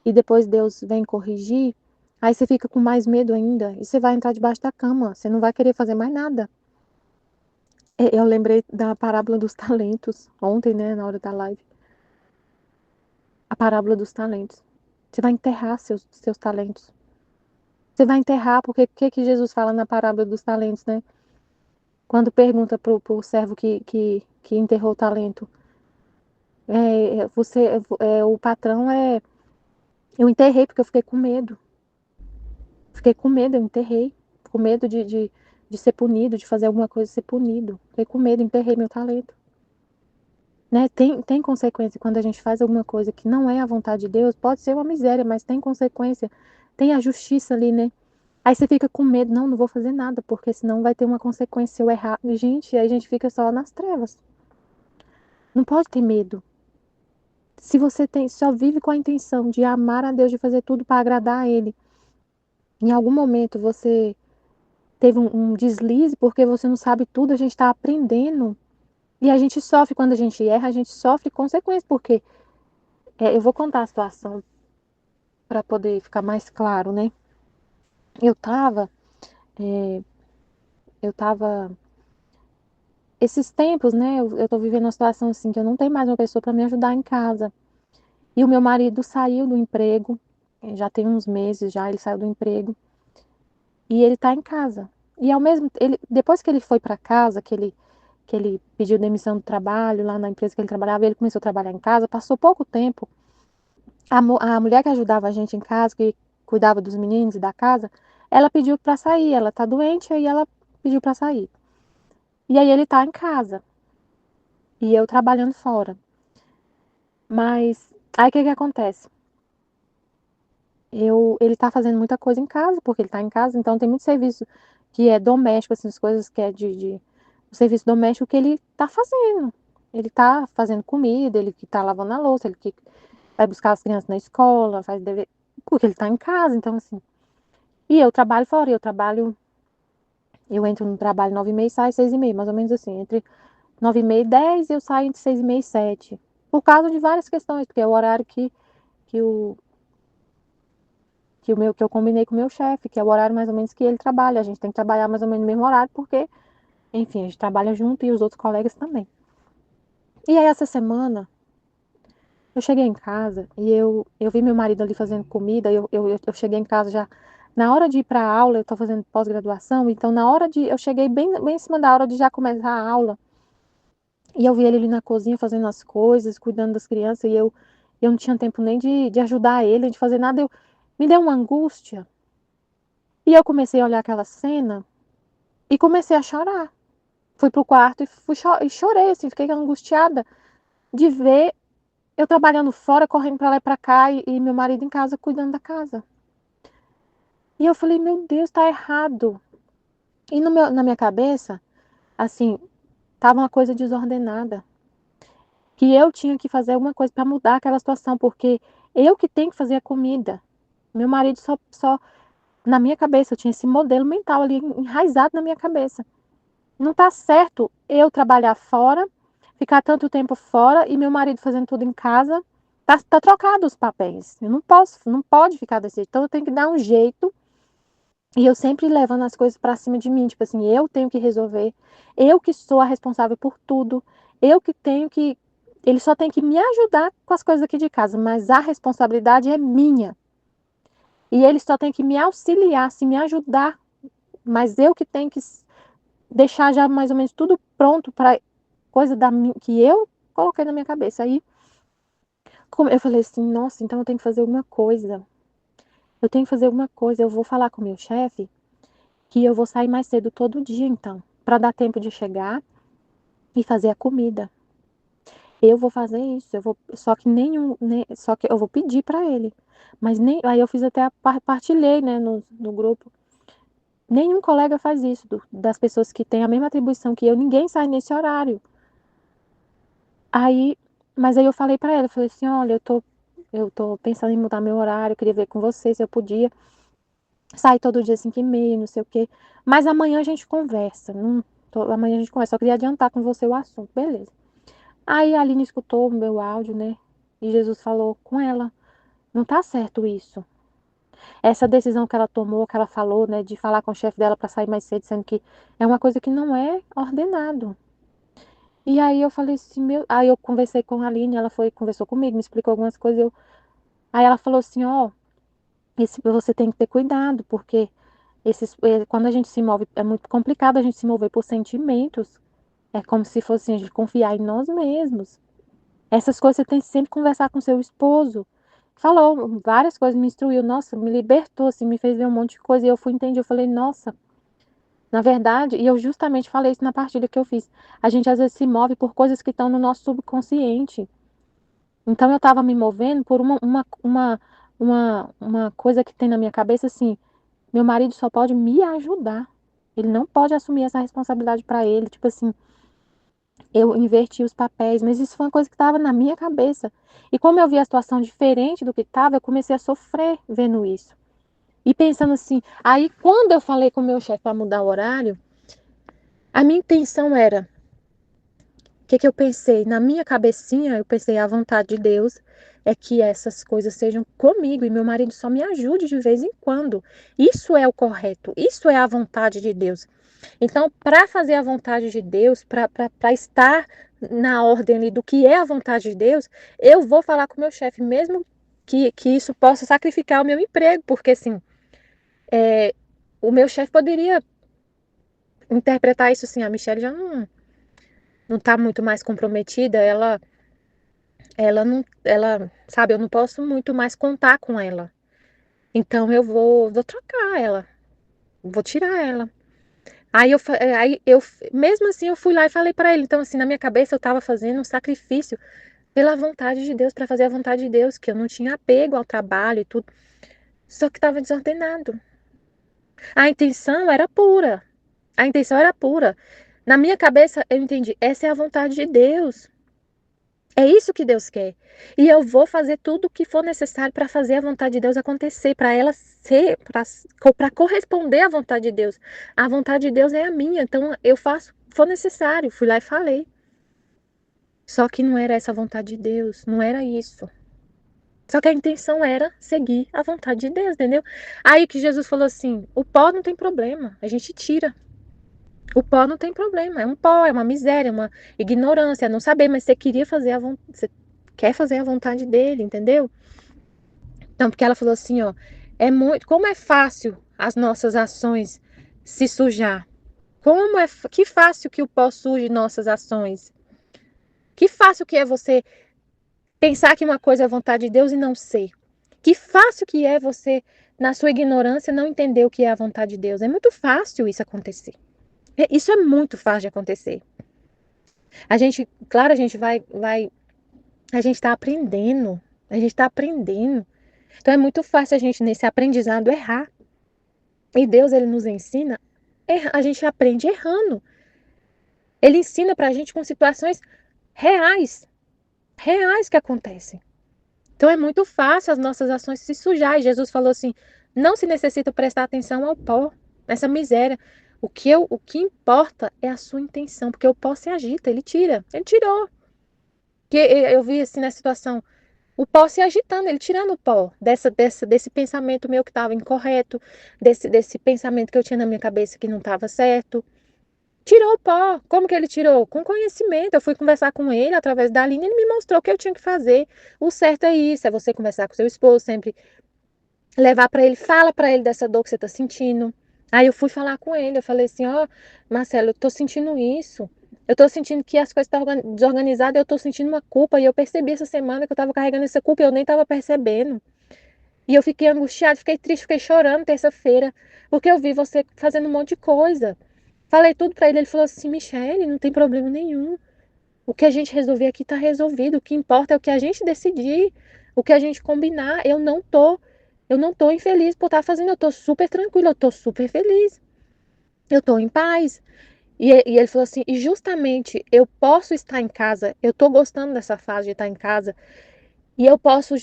Speaker 3: e depois Deus vem corrigir, aí você fica com mais medo ainda, e você vai entrar debaixo da cama, você não vai querer fazer mais nada. Eu lembrei da parábola dos talentos, ontem, né, na hora da live. A parábola dos talentos. Você vai enterrar seus talentos. Você vai enterrar, porque o que Jesus fala na parábola dos talentos, né? Quando pergunta pro servo que enterrou o talento, o patrão eu enterrei porque eu fiquei com medo. Fiquei com medo, eu enterrei. Com medo de ser punido, de fazer alguma coisa e ser punido. Fiquei com medo, enterrei meu talento. Né? Tem consequência quando a gente faz alguma coisa que não é a vontade de Deus, pode ser uma miséria, mas tem consequência, tem a justiça ali, né? Aí você fica com medo, não vou fazer nada, porque senão vai ter uma consequência se eu errar. Gente, aí a gente fica só nas trevas. Não pode ter medo. Se você só vive com a intenção de amar a Deus, de fazer tudo para agradar a Ele, em algum momento você teve um deslize porque você não sabe tudo, a gente está aprendendo. E a gente sofre quando a gente erra, a gente sofre consequências, porque eu vou contar a situação para poder ficar mais claro, né? Eu tava, é, eu tava esses tempos, né? Eu tô vivendo uma situação assim que eu não tenho mais uma pessoa para me ajudar em casa. E o meu marido saiu do emprego, já tem uns meses já, ele saiu do emprego e ele tá em casa. E ao mesmo depois que ele foi para casa, que ele pediu demissão do trabalho lá na empresa que ele trabalhava, ele começou a trabalhar em casa, passou pouco tempo. A mulher que ajudava a gente em casa, que cuidava dos meninos e da casa, ela pediu para sair. Ela tá doente, aí ela pediu para sair. E aí ele tá em casa. E eu trabalhando fora. Mas aí o que que acontece? Ele tá fazendo muita coisa em casa, porque ele tá em casa, então tem muito serviço que é doméstico, assim, as coisas que é o serviço doméstico que ele tá fazendo. Ele tá fazendo comida, ele que tá lavando a louça, ele que vai buscar as crianças na escola, faz dever, porque ele tá em casa, então assim. E eu trabalho fora, eu entro no trabalho 9h30 e saio 6h30, mais ou menos assim. Entre 9h30 e 10 eu saio entre 6h30 e 7. Por causa de várias questões, porque é o horário que o que eu combinei com o meu chefe, que é o horário mais ou menos que ele trabalha. A gente tem que trabalhar mais ou menos no mesmo horário, porque, enfim, a gente trabalha junto e os outros colegas também. E aí, essa semana, eu cheguei em casa e eu vi meu marido ali fazendo comida. Eu cheguei em casa já na hora de ir para a aula. Eu estou fazendo pós-graduação, então na hora de. Eu cheguei bem em cima da hora de já começar a aula. E eu vi ele ali na cozinha fazendo as coisas, cuidando das crianças. E eu não tinha tempo nem de ajudar ele, de fazer nada. Me deu uma angústia. E eu comecei a olhar aquela cena e comecei a chorar. Fui pro quarto e chorei, assim, fiquei angustiada de ver eu trabalhando fora, correndo para lá e para cá, e meu marido em casa cuidando da casa. E eu falei, meu Deus, tá errado. E na minha cabeça, assim, tava uma coisa desordenada. Que eu tinha que fazer alguma coisa para mudar aquela situação, porque eu que tenho que fazer a comida. Meu marido só na minha cabeça, eu tinha esse modelo mental ali enraizado na minha cabeça. Não tá certo eu trabalhar fora, ficar tanto tempo fora e meu marido fazendo tudo em casa. Tá trocado os papéis. Eu não pode ficar desse jeito. Então eu tenho que dar um jeito. E eu sempre levando as coisas para cima de mim, tipo assim, eu tenho que resolver, eu que sou a responsável por tudo, eu que tenho que. Ele só tem que me ajudar com as coisas aqui de casa, mas a responsabilidade é minha. E ele só tem que me auxiliar, se me ajudar, mas eu que tenho que deixar já mais ou menos tudo pronto para coisa que eu coloquei na minha cabeça. Aí eu falei assim, nossa, então eu tenho que fazer alguma coisa. Eu tenho que fazer alguma coisa, eu vou falar com o meu chefe que eu vou sair mais cedo todo dia, então, para dar tempo de chegar e fazer a comida. Eu vou fazer isso, só que só que eu vou pedir para ele. Mas nem, aí eu fiz até partilhei, né, no grupo. Nenhum colega faz isso, das pessoas que têm a mesma atribuição que eu, ninguém sai nesse horário. Aí, mas aí eu falei para ele, eu falei assim, olha, eu tô pensando em mudar meu horário, eu queria ver com você se eu podia sair todo dia 5h30, não sei o quê. Mas amanhã a gente conversa. Amanhã a gente conversa. Só queria adiantar com você o assunto, beleza. Aí a Aline escutou o meu áudio, né? E Jesus falou com ela. Não tá certo isso. Essa decisão que ela tomou, que ela falou, né? De falar com o chefe dela para sair mais cedo, sendo que é uma coisa que não é ordenado. E aí eu falei assim, Aí eu conversei com a Aline, ela conversou comigo, me explicou algumas coisas. Aí ela falou assim, ó, você tem que ter cuidado, porque quando a gente se move, é muito complicado a gente se mover por sentimentos. É como se fosse a gente confiar em nós mesmos. Essas coisas você tem que sempre conversar com seu esposo. Falou várias coisas, me instruiu, nossa, me libertou, assim, me fez ver um monte de coisa. E eu fui entender, eu falei, nossa, na verdade, e eu justamente falei isso na partilha que eu fiz. A gente às vezes se move por coisas que estão no nosso subconsciente. Então eu estava me movendo por uma coisa que tem na minha cabeça assim. Meu marido só pode me ajudar. Ele não pode assumir essa responsabilidade para ele. Tipo assim, eu inverti os papéis, mas isso foi uma coisa que estava na minha cabeça. E como eu vi a situação diferente do que estava, eu comecei a sofrer vendo isso. E pensando assim, aí quando eu falei com o meu chefe para mudar o horário, a minha intenção era, o que que eu pensei? Na minha cabecinha, eu pensei, a vontade de Deus é que essas coisas sejam comigo e meu marido só me ajude de vez em quando. Isso é o correto, isso é a vontade de Deus. Então, para fazer a vontade de Deus, para estar na ordem ali do que é a vontade de Deus, eu vou falar com o meu chefe, mesmo que isso possa sacrificar o meu emprego, porque assim, o meu chefe poderia interpretar isso assim, a Michelle já não está muito mais comprometida, ela não, ela, sabe, eu não posso muito mais contar com ela. Então eu vou trocar ela, vou tirar ela. Aí eu, mesmo assim, eu fui lá e falei para ele. Então, assim, na minha cabeça eu estava fazendo um sacrifício pela vontade de Deus, para fazer a vontade de Deus, que eu não tinha apego ao trabalho e tudo. Só que estava desordenado. A intenção era pura. A intenção era pura. Na minha cabeça eu entendi, essa é a vontade de Deus. É isso que Deus quer. E eu vou fazer tudo o que for necessário para fazer a vontade de Deus acontecer, para ela ser, para corresponder à vontade de Deus. A vontade de Deus é a minha, então eu faço o que for necessário. Fui lá e falei. Só que não era essa a vontade de Deus, não era isso. Só que a intenção era seguir a vontade de Deus, entendeu? Aí que Jesus falou assim, o pó não tem problema, a gente tira. O pó não tem problema, é um pó, é uma miséria, é uma ignorância, é não saber, mas você queria fazer você quer fazer a vontade dele, entendeu? Então, porque ela falou assim, ó, como é fácil as nossas ações se sujar. Que fácil que o pó suje nossas ações. Que fácil que é você pensar que uma coisa é a vontade de Deus e não ser. Que fácil que é você, na sua ignorância, não entender o que é a vontade de Deus. É muito fácil isso acontecer. Isso é muito fácil de acontecer. Claro, a gente a gente está aprendendo. A gente está aprendendo. Então é muito fácil a gente, nesse aprendizado, errar. E Deus, ele nos ensina, a gente aprende errando. Ele ensina pra gente com situações reais que acontecem. Então é muito fácil as nossas ações se sujar. E Jesus falou assim: não se necessita prestar atenção ao pó, essa miséria. O que importa é a sua intenção, porque o pó se agita, ele tira. Ele tirou. Que eu vi assim na situação, o pó se agitando, ele tirando o pó desse pensamento meu que estava incorreto, desse pensamento que eu tinha na minha cabeça que não estava certo. Tirou o pó. Como que ele tirou? Com conhecimento. Eu fui conversar com ele através da Aline, ele me mostrou o que eu tinha que fazer. O certo é isso, é você conversar com seu esposo, sempre levar para ele, fala para ele dessa dor que você está sentindo. Aí eu fui falar com ele, eu falei assim, ó, Marcelo, eu tô sentindo isso. Eu tô sentindo que as coisas estão desorganizadas, eu tô sentindo uma culpa. E eu percebi essa semana que eu tava carregando essa culpa e eu nem tava percebendo. E eu fiquei angustiada, fiquei triste, fiquei chorando terça-feira, porque eu vi você fazendo um monte de coisa. Falei tudo pra ele, ele falou assim, Michele, não tem problema nenhum. O que a gente resolver aqui tá resolvido. O que importa é o que a gente decidir, o que a gente combinar. Eu não tô infeliz por estar fazendo, eu tô super tranquila, eu tô super feliz. Eu tô em paz. E ele falou assim, e justamente eu posso estar em casa, eu tô gostando dessa fase de estar em casa, e eu posso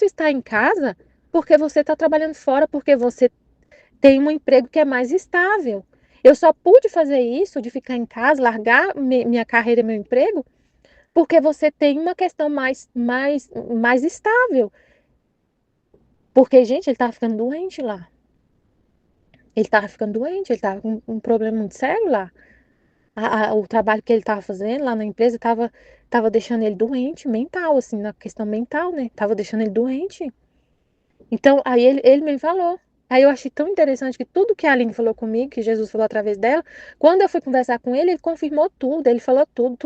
Speaker 3: estar em casa porque você está trabalhando fora, porque você tem um emprego que é mais estável. Eu só pude fazer isso, de ficar em casa, largar minha carreira e meu emprego, porque você tem uma questão mais estável. Porque, gente, ele estava ficando doente lá. Ele estava ficando doente, ele estava com um problema muito sério lá. O trabalho que ele estava fazendo lá na empresa tava deixando ele doente, mental, assim, na questão mental, né? Tava deixando ele doente. Então, aí ele me falou. Aí eu achei tão interessante que tudo que a Aline falou comigo, que Jesus falou através dela, quando eu fui conversar com ele confirmou tudo, ele falou tudo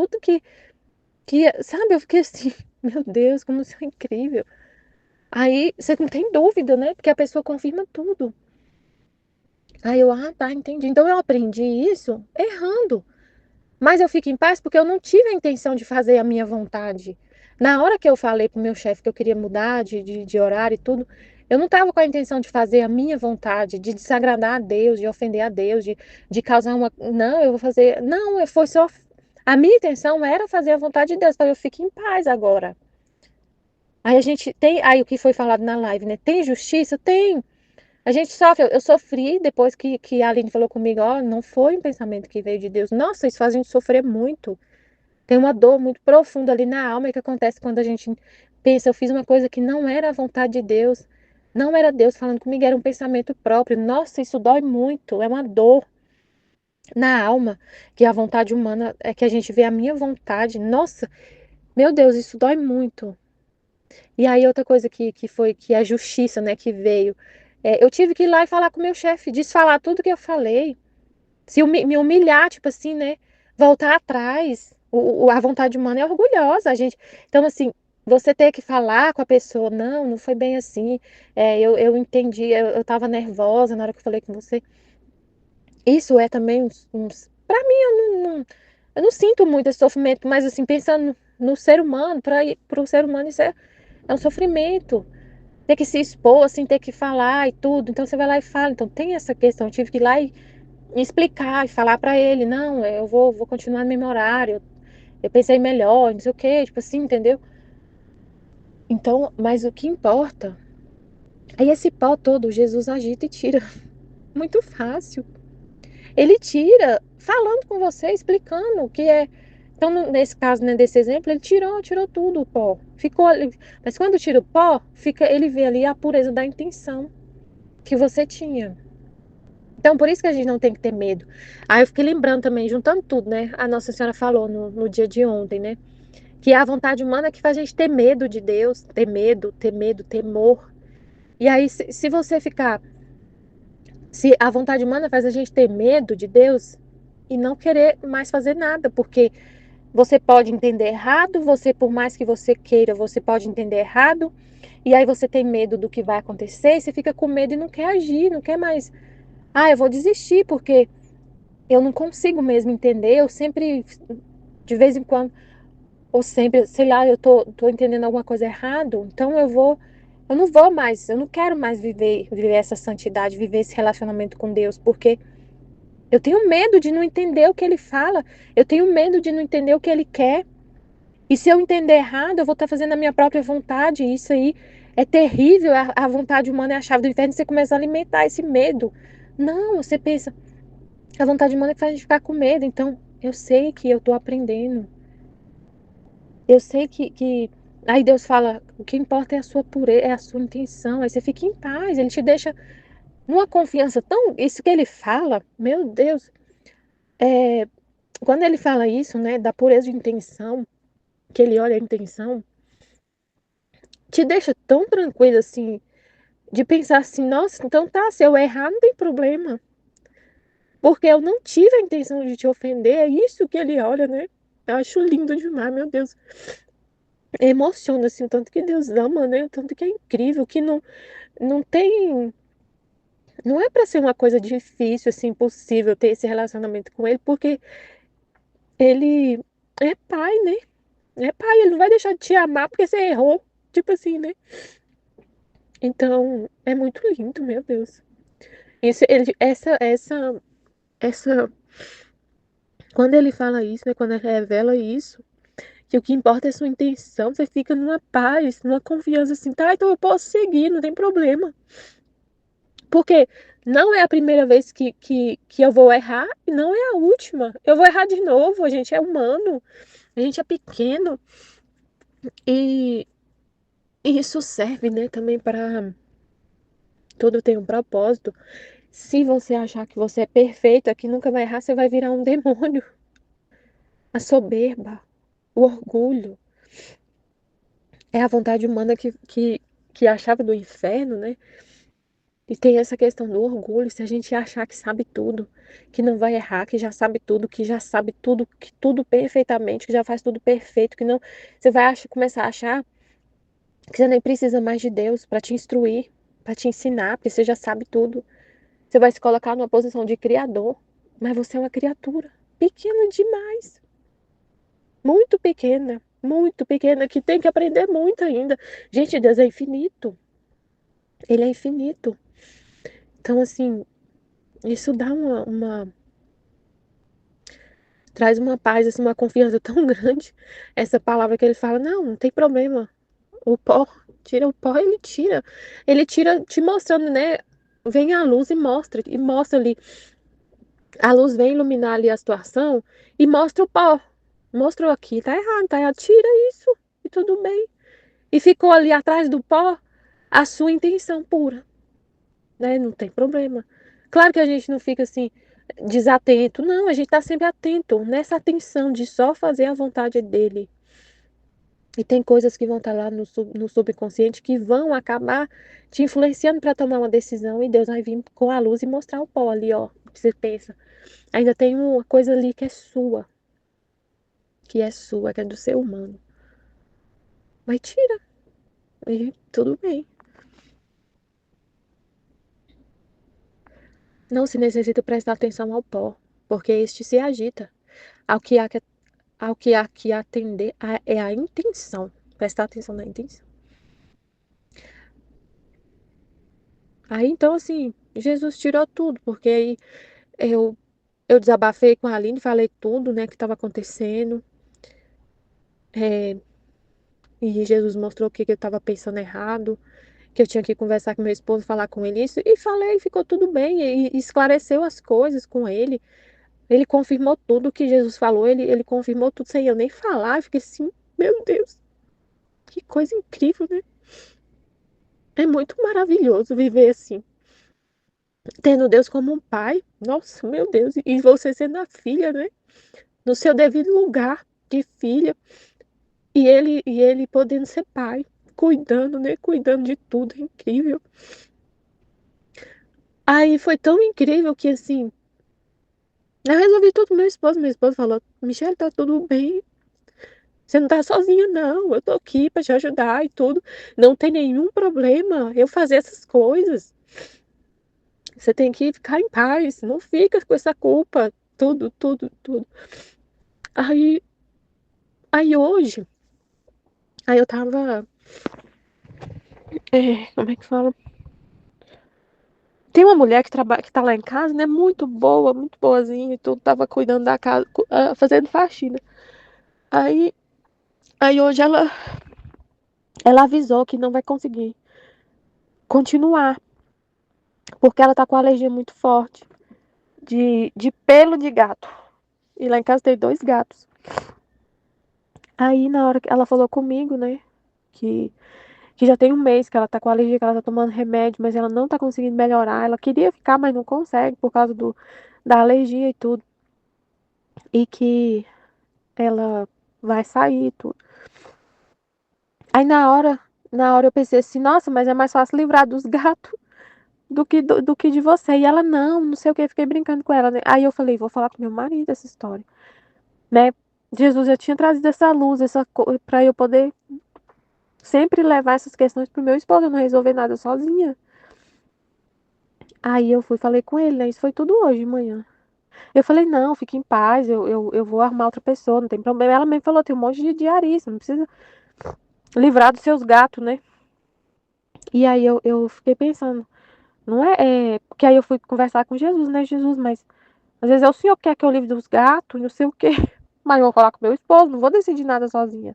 Speaker 3: sabe, eu fiquei assim, meu Deus, como isso é incrível. Aí você não tem dúvida, né? Porque a pessoa confirma tudo. Aí tá, entendi. Então eu aprendi isso errando. Mas eu fico em paz porque eu não tive a intenção de fazer a minha vontade. Na hora que eu falei pro meu chefe que eu queria mudar de horário e tudo, eu não estava com a intenção de fazer a minha vontade, de desagradar a Deus, de ofender a Deus, de causar uma. Não, eu vou fazer. Não, foi só. A minha intenção era fazer a vontade de Deus, então eu fico em paz agora. Aí a gente tem. Aí o que foi falado na live, né? Tem justiça? Tem. A gente sofre, eu sofri depois que a Aline falou comigo, ó, não foi um pensamento que veio de Deus. Nossa, isso faz a gente sofrer muito. Tem uma dor muito profunda ali na alma que acontece quando a gente pensa, eu fiz uma coisa que não era a vontade de Deus. Não era Deus falando comigo, era um pensamento próprio. Nossa, isso dói muito, é uma dor na alma, que a vontade humana é que a gente vê a minha vontade. Nossa, meu Deus, isso dói muito. E aí outra coisa que foi que a justiça, né, que veio. Eu tive que ir lá e falar com o meu chefe, desfalar tudo que eu falei. Se me humilhar, tipo assim, né? Voltar atrás. A vontade humana é orgulhosa, a gente. Então, assim, você ter que falar com a pessoa, não foi bem assim. Eu entendi, eu tava nervosa na hora que eu falei com você. Isso é também para mim, eu não sinto muito esse sofrimento, mas assim, pensando no ser humano, para o ser humano isso é um sofrimento. Ter que se expor, assim, ter que falar e tudo. Então você vai lá e fala. Então tem essa questão. Eu tive que ir lá e explicar e falar pra ele, não, eu vou continuar no mesmo horário. Eu pensei melhor, não sei o quê, tipo assim, entendeu? Então, mas o que importa é esse pó todo, Jesus agita e tira. Muito fácil. Ele tira falando com você, explicando que Então, nesse caso, né, desse exemplo, ele tirou tudo o pó. Ficou ali. Mas quando tira o pó, ele vê ali a pureza da intenção que você tinha. Então, por isso que a gente não tem que ter medo. Aí eu fiquei lembrando também, juntando tudo, né? A Nossa Senhora falou no dia de ontem, né? Que é a vontade humana que faz a gente ter medo de Deus, ter medo, temor. E aí, se você ficar. Se a vontade humana faz a gente ter medo de Deus e não querer mais fazer nada, porque você pode entender errado, por mais que você queira, você pode entender errado, e aí você tem medo do que vai acontecer, e você fica com medo e não quer agir, não quer mais. Ah, eu vou desistir, porque eu não consigo mesmo entender, eu sempre, de vez em quando, ou sempre, sei lá, eu tô entendendo alguma coisa errado, então eu não vou mais, eu não quero mais viver essa santidade, viver esse relacionamento com Deus, porque eu tenho medo de não entender o que ele fala, eu tenho medo de não entender o que ele quer. E se eu entender errado, eu vou estar fazendo a minha própria vontade. E isso aí é terrível. A vontade humana é a chave do inferno. Você começa a alimentar esse medo. Não, você pensa, a vontade humana é que faz a gente ficar com medo. Então, eu sei que eu estou aprendendo. Eu sei que. Aí Deus fala, o que importa é a sua pureza, é a sua intenção. Aí você fica em paz. Ele te deixa numa confiança tão. Isso que ele fala, meu Deus. É, quando ele fala isso, né, da pureza de intenção, que ele olha a intenção, te deixa tão tranquilo assim, de pensar assim, nossa, então tá, se eu errar não tem problema, porque eu não tive a intenção de te ofender, é isso que ele olha, né? Eu acho lindo demais, meu Deus. Emociona assim, o tanto que Deus ama, né? O tanto que é incrível, que não tem, não é para ser uma coisa difícil assim, impossível ter esse relacionamento com ele, porque ele é pai, né? É pai, ele não vai deixar de te amar porque você errou, tipo assim, né? Então, é muito lindo, meu Deus. Isso, essa, quando ele fala isso, né, quando ele revela isso, que o que importa é a sua intenção, você fica numa paz, numa confiança assim, tá, então eu posso seguir, não tem problema. Porque não é a primeira vez que eu vou errar e não é a última. Eu vou errar de novo, a gente é humano, a gente é pequeno e, e isso serve, né, também para tudo tem um propósito. Se você achar que você é perfeito, que nunca vai errar, você vai virar um demônio. A soberba, o orgulho, é a vontade humana que é a chave do inferno, né? E tem essa questão do orgulho, se a gente achar que sabe tudo, que não vai errar, que já sabe tudo, que já sabe tudo, que tudo perfeitamente, que já faz tudo perfeito, que não, você vai começar a achar que você nem precisa mais de Deus para te instruir, para te ensinar, porque você já sabe tudo. Você vai se colocar numa posição de criador, mas você é uma criatura pequena demais, muito pequena, que tem que aprender muito ainda. Gente, Deus é infinito. Ele é infinito. Então, assim, isso dá traz uma paz, assim, uma confiança tão grande. Essa palavra que ele fala, não tem problema. O pó, tira o pó, ele tira. Ele tira te mostrando, né? Vem a luz e mostra ali. A luz vem iluminar ali a situação e mostra o pó. Mostrou aqui, tá errado, tira isso e tudo bem. E ficou ali atrás do pó a sua intenção pura, né? Não tem problema. Claro que a gente não fica assim desatento, não, a gente tá sempre atento nessa atenção de só fazer a vontade dele. E tem coisas que vão estar lá no subconsciente que vão acabar te influenciando para tomar uma decisão e Deus vai vir com a luz e mostrar o pó ali, ó. Você pensa, ainda tem uma coisa ali que é do ser humano. Mas tira, e tudo bem. Não se necessita prestar atenção ao pó, porque este se agita. Ao que há que, ao que, há que atender é a intenção. Prestar atenção na intenção. Aí então, assim, Jesus tirou tudo, porque aí eu, eu desabafei com a Aline, falei tudo, né, que estava acontecendo. É, e Jesus mostrou o que eu estava pensando errado, que eu tinha que conversar com meu esposo, falar com ele isso, e falei, ficou tudo bem, e esclareceu as coisas com ele. Ele confirmou tudo que Jesus falou, ele confirmou tudo sem eu nem falar. Eu fiquei assim, meu Deus, que coisa incrível, né? É muito maravilhoso viver assim, tendo Deus como um pai. Nossa, meu Deus, e você sendo a filha, né? No seu devido lugar de filha, e ele podendo ser pai, cuidando, né? Cuidando de tudo, é incrível. Aí foi tão incrível que assim, eu resolvi tudo com meu esposo falou, Michelle, tá tudo bem, você não tá sozinha não, eu tô aqui pra te ajudar e tudo, não tem nenhum problema eu fazer essas coisas, você tem que ficar em paz, não fica com essa culpa, tudo, tudo, tudo. Aí, aí hoje, aí eu tava, como é que fala? Tem uma mulher que trabalha, que tá lá em casa, né? Muito boa, muito boazinha e tudo. Tava cuidando da casa, fazendo faxina. Aí, aí hoje ela avisou que não vai conseguir continuar, porque ela tá com alergia muito forte de pelo de gato. E lá em casa tem 2 gatos. Aí na hora que ela falou comigo, né? Que, que já tem um mês que ela tá com alergia, que ela tá tomando remédio, mas ela não tá conseguindo melhorar. Ela queria ficar, mas não consegue por causa da alergia e tudo. E que ela vai sair e tudo. Aí na hora eu pensei assim, nossa, mas é mais fácil livrar dos gatos do que de você. E ela, não sei o que, fiquei brincando com ela, né? Aí eu falei, vou falar com meu marido essa história, né? Jesus já tinha trazido essa luz, pra eu poder sempre levar essas questões pro meu esposo, eu não resolver nada sozinha. Aí eu fui, falei com ele, né? Isso foi tudo hoje de manhã. Eu falei, não, fique em paz, eu vou arrumar outra pessoa, não tem problema. Ela mesmo falou, tem um monte de diarista, não precisa livrar dos seus gatos, né? E aí eu fiquei pensando, não porque aí eu fui conversar com Jesus, né? Jesus, mas às vezes é o senhor que quer que eu livre dos gatos, não sei o quê. Mas eu vou falar com meu esposo, não vou decidir nada sozinha.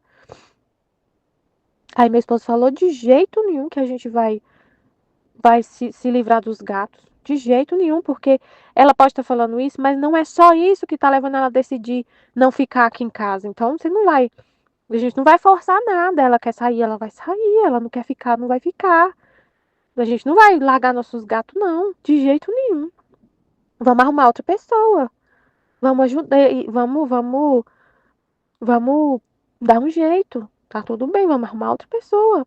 Speaker 3: Aí meu esposo falou, de jeito nenhum que a gente vai se livrar dos gatos. De jeito nenhum, porque ela pode estar falando isso, mas não é só isso que está levando ela a decidir não ficar aqui em casa. Então você não vai, a gente não vai forçar nada. Ela quer sair, ela vai sair. Ela não quer ficar, não vai ficar. A gente não vai largar nossos gatos, não, de jeito nenhum. Vamos arrumar outra pessoa. Vamos ajudar, vamos dar um jeito. Tá tudo bem, vamos arrumar outra pessoa.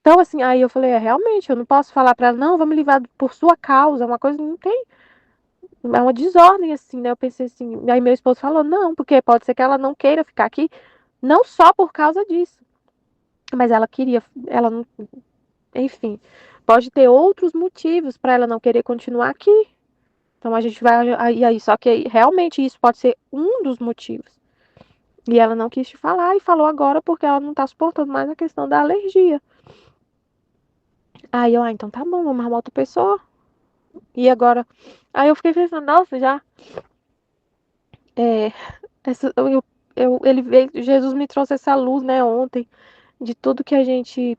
Speaker 3: Então, assim, aí eu falei, realmente, eu não posso falar pra ela, não, vamos livrar por sua causa, uma coisa não tem, é uma desordem, assim, né? Eu pensei assim, aí meu esposo falou, não, porque pode ser que ela não queira ficar aqui, não só por causa disso, mas ela queria, ela não, enfim, pode ter outros motivos pra ela não querer continuar aqui. Então a gente vai, aí, só que realmente isso pode ser um dos motivos. E ela não quis te falar e falou agora porque ela não tá suportando mais a questão da alergia. Aí eu, então tá bom, vamos arrumar outra pessoa. E agora, aí eu fiquei pensando, nossa, já, é, ele veio, Jesus me trouxe essa luz, né, ontem, de tudo que a gente,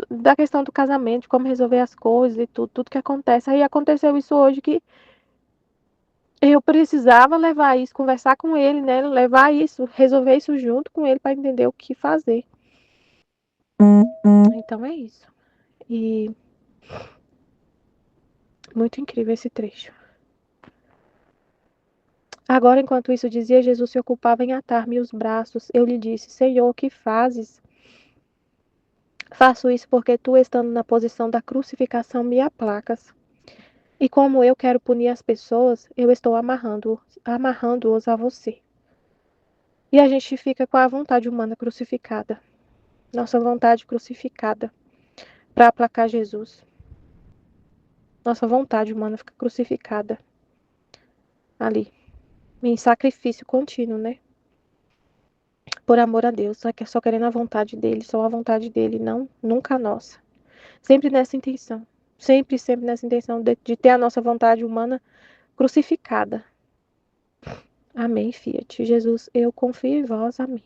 Speaker 3: da questão do casamento, de como resolver as coisas e tudo que acontece. Aí aconteceu isso hoje que eu precisava levar isso, conversar com ele, né, levar isso, resolver isso junto com ele para entender o que fazer. Então é isso. E muito incrível esse trecho. Agora, enquanto isso dizia, Jesus se ocupava em atar-me os braços. Eu lhe disse, Senhor, o que fazes? Faço isso porque tu, estando na posição da crucificação, me aplacas. E como eu quero punir as pessoas, eu estou amarrando-os a você. E a gente fica com a vontade humana crucificada. Nossa vontade crucificada para aplacar Jesus. Nossa vontade humana fica crucificada ali, em sacrifício contínuo, né? Por amor a Deus, só querendo a vontade dele, só a vontade dele, não, nunca a nossa. Sempre nessa intenção, sempre nessa intenção de ter a nossa vontade humana crucificada. Amém, Fiat. Jesus, eu confio em vós, amém.